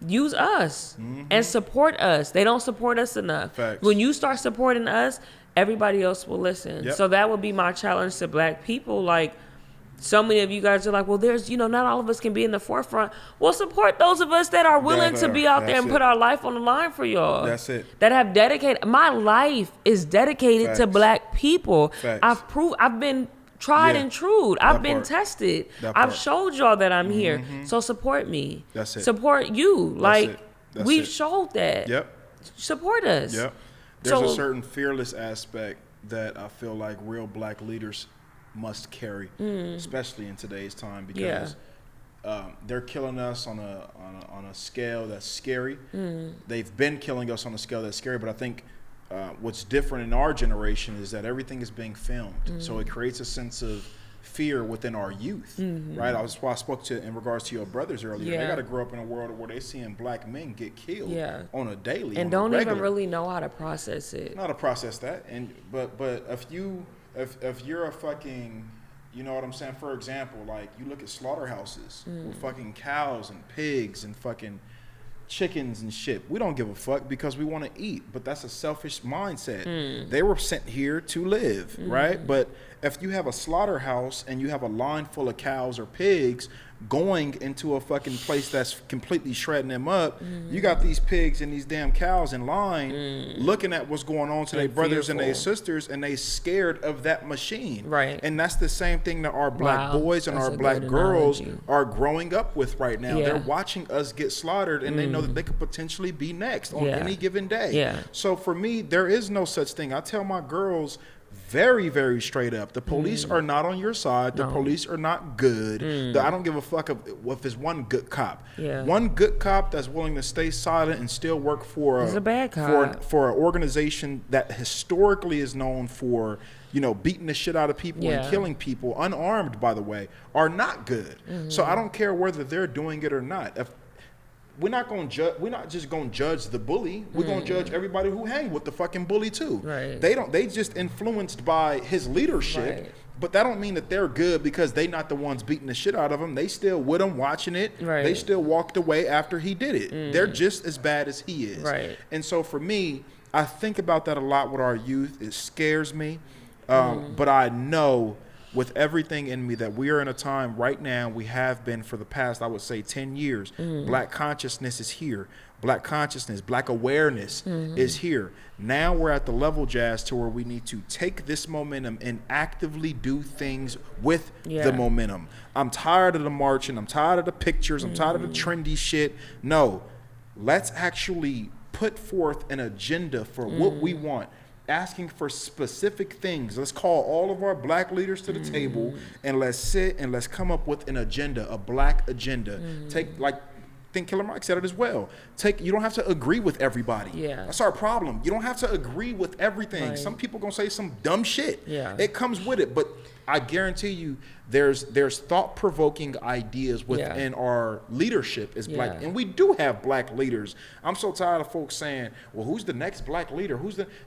Use us and support us. They don't support us enough. Facts. When you start supporting us, everybody else will listen. So that would be my challenge to black people. Like, so many of you guys are like, well, there's, not all of us can be in the forefront. Well, support those of us that are willing to be out there and put our life on the line for y'all. That's it. That have dedicated. My life is dedicated to black people. Facts. I've been tried and true. I've been tested. I've showed y'all that I'm here. So support me. That's it. Support you. We've showed that. Yep. Support us. Yep. There's a certain fearless aspect that I feel like real black leaders must carry, especially in today's time, because they're killing us on a scale that's scary. They've been killing us on a scale that's scary, but I think what's different in our generation is that everything is being filmed, so it creates a sense of fear within our youth, right? That's why I spoke to in regards to your brothers earlier. They got to grow up in a world where they're seeing black men get killed on a daily, and don't even really know how to process it. Not to process that, but if you're a fucking, you know what I'm saying? For example, like you look at slaughterhouses with fucking cows and pigs and fucking chickens and shit. We don't give a fuck because we want to eat, but that's a selfish mindset. They were sent here to live, right? But if you have a slaughterhouse and you have a line full of cows or pigs, going into a fucking place that's completely shredding them up. You got these pigs and these damn cows in line looking at what's going on to their brothers and their sisters, and they scared of that machine. Right. And that's the same thing that our black boys and our black girls are growing up with right now. They're watching us get slaughtered, and they know that they could potentially be next on any given day. So for me, there is no such thing. I tell my girls very, very straight up, the police are not on your side. The police are not good. I don't give a fuck if it's one good cop. One good cop that's willing to stay silent and still work for a bad cop. for an organization that historically is known for, you know, beating the shit out of people and killing people, unarmed, by the way, are not good. So I don't care whether they're doing it or not. If we're not going to judge. We're not just going to judge the bully. We're going to judge everybody who hang with the fucking bully too. Right. They just influenced by his leadership. Right. But that don't mean that they're good because they not the ones beating the shit out of him. They still with him watching it. Right. They still walked away after he did it. They're just as bad as he is. Right. And so for me, I think about that a lot with our youth. It scares me. But I know with everything in me that we are in a time right now, we have been for the past, I would say 10 years, black consciousness is here. Black consciousness, black awareness is here. Now we're at the level, Jazz, to where we need to take this momentum and actively do things with the momentum. I'm tired of the marching. I'm tired of the pictures. I'm tired of the trendy shit. No, let's actually put forth an agenda for what we want. Asking for specific things. Let's call all of our black leaders to the table and let's sit and let's come up with an agenda, a black agenda. Take, like, I think Killer Mike said it as well. You don't have to agree with everybody. That's our problem. You don't have to agree with everything. Some people gonna say some dumb shit. It comes with it, but I guarantee you there's thought-provoking ideas within our leadership as black, and we do have black leaders. I'm so tired of folks saying, well, who's the next black leader?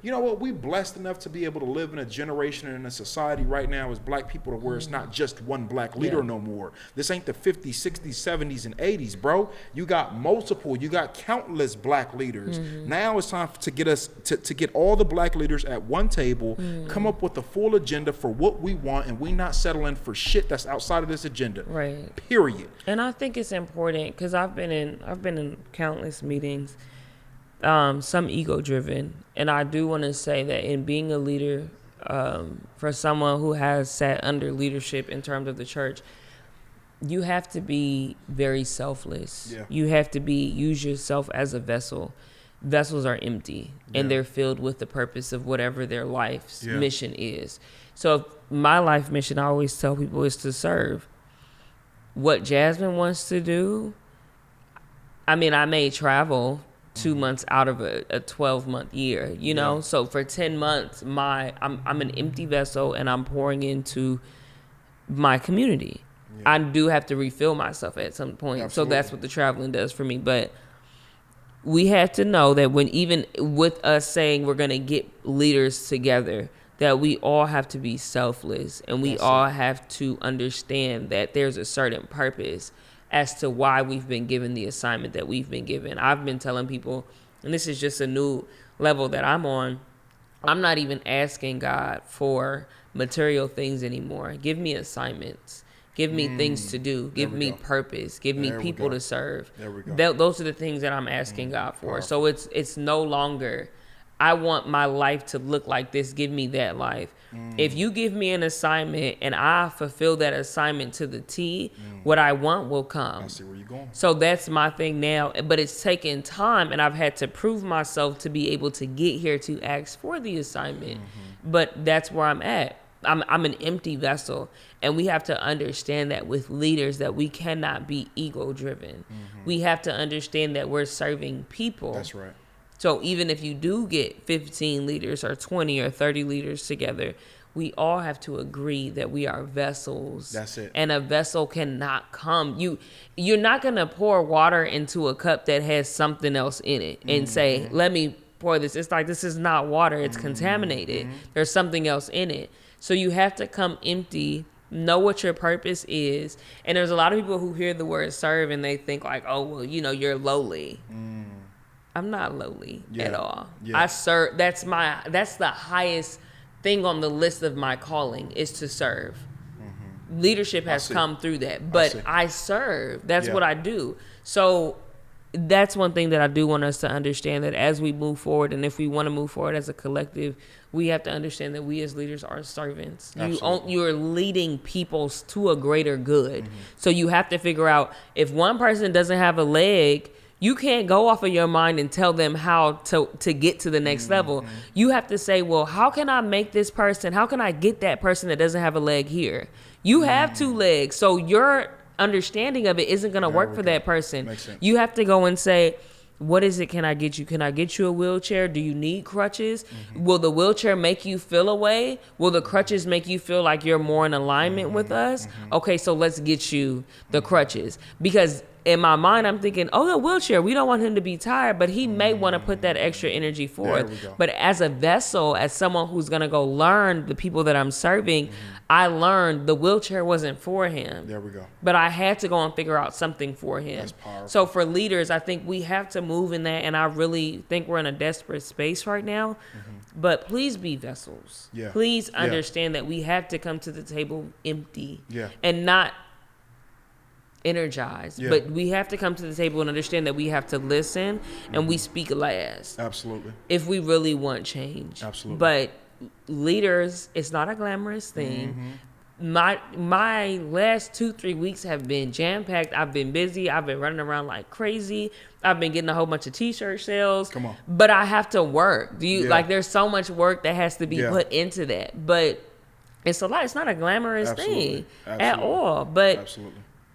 You know what? We blessed enough to be able to live in a generation and in a society right now as black people to where it's not just one black leader no more. This ain't the 50s, 60s, 70s, and 80s, bro. You got multiple, you got countless black leaders. Now it's time to get us to get all the black leaders at one table, come up with a full agenda for what we want, and we not settling for shit that's outside of this agenda. Right. Period. And I think it's important because I've been in countless meetings, some ego driven, and I do want to say that in being a leader, for someone who has sat under leadership in terms of the church, you have to be very selfless. You have to use yourself as a vessel. Vessels are empty and they're filled with the purpose of whatever their life's mission is. So my life mission, I always tell people, is to serve. What Jasmine wants to do, I mean, I may travel 2 months out of a 12-month year, you know? So for 10 months, I'm an empty vessel and I'm pouring into my community. I do have to refill myself at some point. Absolutely. So that's what the traveling does for me. But we have to know that when even with us saying we're going to get leaders together, that we all have to be selfless and we all have to understand that there's a certain purpose as to why we've been given the assignment that we've been given. I've been telling people, and this is just a new level that I'm on, I'm not even asking God for material things anymore. Give me assignments. Give me things to do. Give me purpose. Give me people to serve. There we go. Those are the things that I'm asking God for. So it's no longer, I want my life to look like this. Give me that life. If you give me an assignment and I fulfill that assignment to the T, what I want will come. I see where you're going. So that's my thing now. But it's taken time and I've had to prove myself to be able to get here to ask for the assignment. But that's where I'm at. I'm an empty vessel, and we have to understand that with leaders that we cannot be ego driven. We have to understand that we're serving people. That's right. So even if you do get 15 leaders or 20 or 30 leaders together, we all have to agree that we are vessels. That's it. And a vessel cannot come. You're not going to pour water into a cup that has something else in it and say, let me pour this. It's like, this is not water. It's contaminated. There's something else in it. So you have to come empty, know what your purpose is. And there's a lot of people who hear the word serve and they think like, oh, well, you know, you're lowly. I'm not lowly at all. I serve. That's the highest thing on the list of my calling is to serve. Leadership has come through that, but I serve. That's what I do. So that's one thing that I do want us to understand, that as we move forward, and if we want to move forward as a collective, we have to understand that we as leaders are servants. You're leading people to a greater good. So you have to figure out, if one person doesn't have a leg, you can't go off of your mind and tell them how to get to the next level. You have to say, well, how can I make this person, how can I get that person that doesn't have a leg here? You have 2 legs, so your understanding of it isn't going to work for that person. You have to go and say, what is it can I get you? Can I get you a wheelchair? Do you need crutches? Will the wheelchair make you feel a way? Will the crutches make you feel like you're more in alignment with us? Okay, so let's get you the crutches. Because in my mind, I'm thinking, oh, the wheelchair, we don't want him to be tired, but he may want to put that extra energy forth. But as a vessel, as someone who's going to go learn the people that I'm serving, I learned the wheelchair wasn't for him. There we go. But I had to go and figure out something for him. That's powerful. So for leaders, I think we have to move in that, and I really think we're in a desperate space right now. But please be vessels. Please understand that we have to come to the table empty and not energized, but we have to come to the table and understand that we have to listen and we speak last. Absolutely. If we really want change. Absolutely. But leaders, it's not a glamorous thing. My last 2-3 weeks have been jam-packed. I've been busy. I've been running around like crazy. I've been getting a whole bunch of t-shirt sales. Come on. But I have to work. Like, there's so much work that has to be put into that. But it's a lot. It's not a glamorous thing at all. But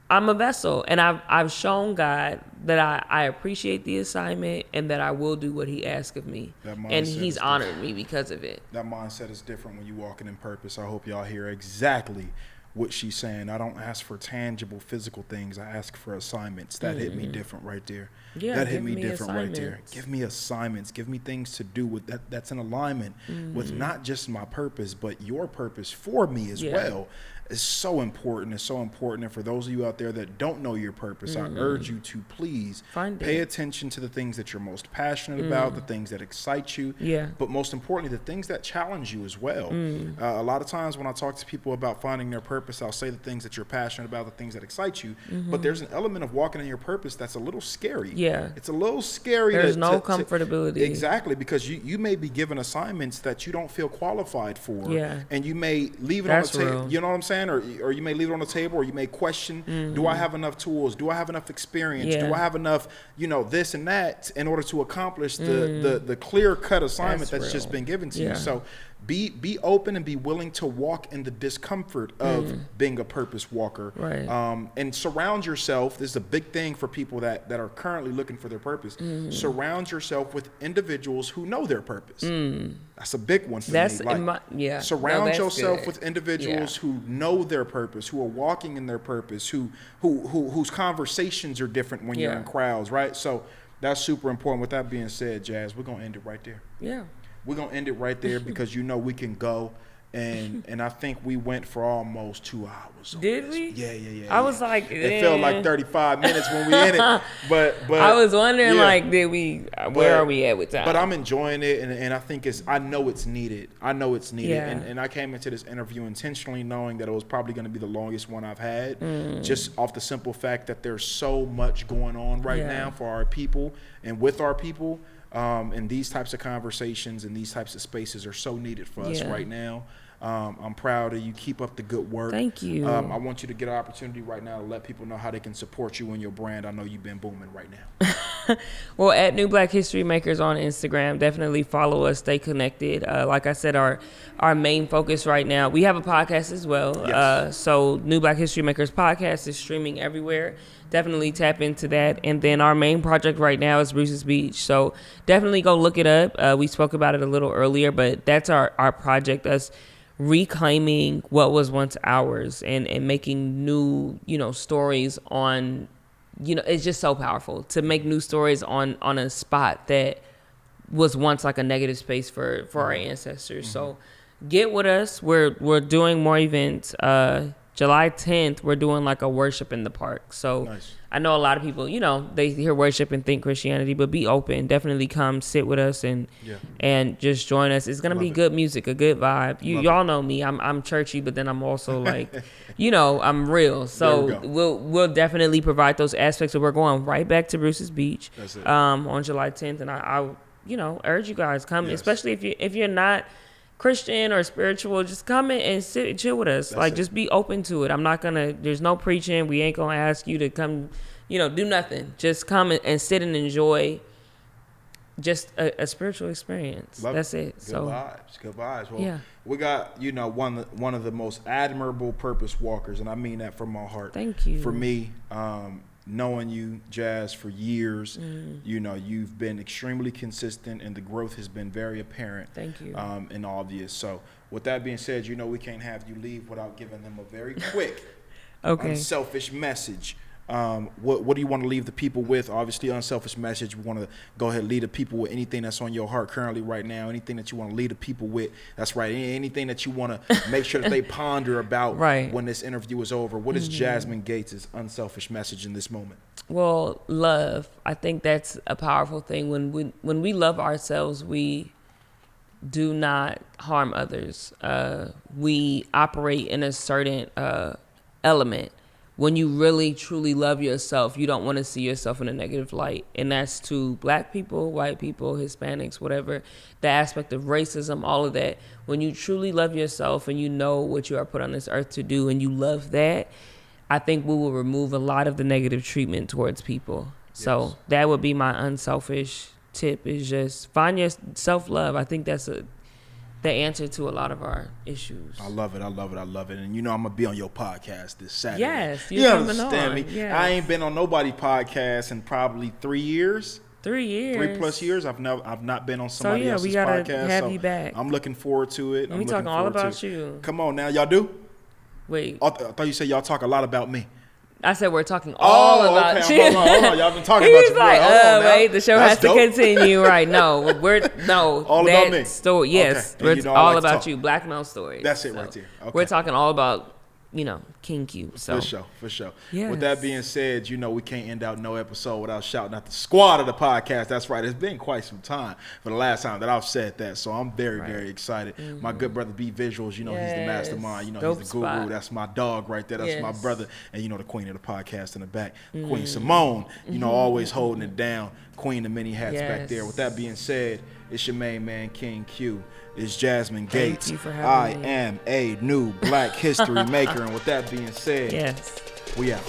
I'm a vessel, and I've shown God that I appreciate the assignment and that I will do what he asks of me. And he's honored me because of it. That mindset is different when you're walking in purpose. I hope y'all hear exactly what she's saying. I don't ask for tangible physical things. I ask for assignments. That hit me different right there. That hit me different right there. Give me assignments. Give me things to do with that. That's in alignment with not just my purpose, but your purpose for me as well. It's so important. It's so important. And for those of you out there that don't know your purpose, I urge you to please pay attention to the things that you're most passionate about, the things that excite you, but most importantly, the things that challenge you as well. A lot of times when I talk to people about finding their purpose, I'll say the things that you're passionate about, the things that excite you, but there's an element of walking in your purpose that's a little scary. It's a little scary. There's no comfortability. Exactly, because you may be given assignments that you don't feel qualified for, and you may leave it on the table. You know what I'm saying? Or you may leave it on the table, or you may question, do I have enough tools? Do I have enough experience? Do I have enough, this and that in order to accomplish the clear-cut assignment that's just been given to you? So be open and be willing to walk in the discomfort of being a purpose walker. And surround yourself. This is a big thing for people that are currently looking for their purpose. Surround yourself with individuals who know their purpose. That's a big one for me. Surround yourself with individuals who know their purpose, who are walking in their purpose, whose conversations are different when you're in crowds, right? So that's super important. With that being said, Jazz, we're going to end it right there. We're going to end it right there because we can go. And I think we went for almost 2 hours. Did we? Yeah. I was like, it felt like 35 minutes when we in it. But I was wondering, did we? Where are we at with time? But I'm enjoying it, and I think I know it's needed. And I came into this interview intentionally knowing that it was probably going to be the longest one I've had, just off the simple fact that there's so much going on right now for our people and with our people. And these types of conversations and these types of spaces are so needed for us right now. I'm proud of you. Keep up the good work. Thank you. I want you to get an opportunity right now to let people know how they can support you and your brand. I know you've been booming right now. Well, at New Black History Makers on Instagram, definitely follow us, stay connected. Like I said, our main focus right now, we have a podcast as well. So New Black History Makers podcast is streaming everywhere. Definitely tap into that. And then our main project right now is Bruce's Beach. So definitely go look it up. We spoke about it a little earlier, but that's our project, us reclaiming what was once ours and making new, stories on, it's just so powerful to make new stories on a spot that was once like a negative space for our ancestors. So get with us. We're doing more events. July 10th, we're doing like a worship in the park. So nice. I know a lot of people, you know, they hear worship and think Christianity, but be open. Definitely come sit with us and just join us. It's gonna be good music, a good vibe. Y'all know me. I'm churchy, but then I'm also like, you know, I'm real. So we'll definitely provide those aspects. So we're going right back to Bruce's Beach on July 10th, and I you know, urge you guys come, especially if you're not Christian or spiritual, just come in and sit and chill with us. Just be open to it. I'm not gonna, there's no preaching. We ain't gonna ask you to come, you know, do nothing. Just come and sit and enjoy just a spiritual experience. That's it. Good vibes. Well, we got, you know, one of the most admirable purpose walkers, and I mean that from my heart. Thank you. For me, knowing you, Jazz, for years, you know, you've been extremely consistent and the growth has been very apparent. Thank you. And obvious. So with that being said, you know, we can't have you leave without giving them a very quick, unselfish message. What do you want to leave the people with? Obviously, unselfish message. We want to go ahead and lead the people with anything that's on your heart currently right now, anything that you want to lead the people with. That's right. Anything that you want to make sure that they ponder about when this interview is over. What is Jasmine Gates' unselfish message in this moment? Well, love. I think that's a powerful thing. When we love ourselves, we do not harm others. We operate in a certain element. When you really, truly love yourself, you don't want to see yourself in a negative light. And that's to black people, white people, Hispanics, whatever, the aspect of racism, all of that. When you truly love yourself and you know what you are put on this earth to do and you love that, I think we will remove a lot of the negative treatment towards people. Yes. So that would be my unselfish tip, is just find your self-love. I think that's the answer to a lot of our issues. I love it. And you know I'm gonna be on your podcast this Saturday. Yes, you understand me. Yes. I ain't been on nobody's podcast in probably 3 years. 3 years. 3+ years. I've not been on somebody else's podcast. So we gotta have you back. I'm looking forward to it. And we talking all about you. Come on now, y'all do? Wait. I thought you said y'all talk a lot about me. I said we're talking all about you. Hold on. Y'all been talking about you. He's like, wait, the show has to continue. Right? No, all about me. Story, yes, okay. We're all about you. Black male stories. That's it right there. Okay. We're talking all about, you know, King Q. So for sure. Yes. With that being said, you know we can't end out no episode without shouting out the squad of the podcast. That's right. It's been quite some time for the last time that I've said that, so I'm very excited. Mm-hmm. My good brother B Visuals, you know, he's the mastermind. You know, he's the guru. Spot. That's my dog right there. That's my brother, and you know the queen of the podcast in the back, Queen Simone. You know, always holding it down. Queen of many hats back there. With that being said, it's your main man King Q. It's Jasmine Gates. Thank you for having me. I am a new Black history maker. And with that being said, yes, we out.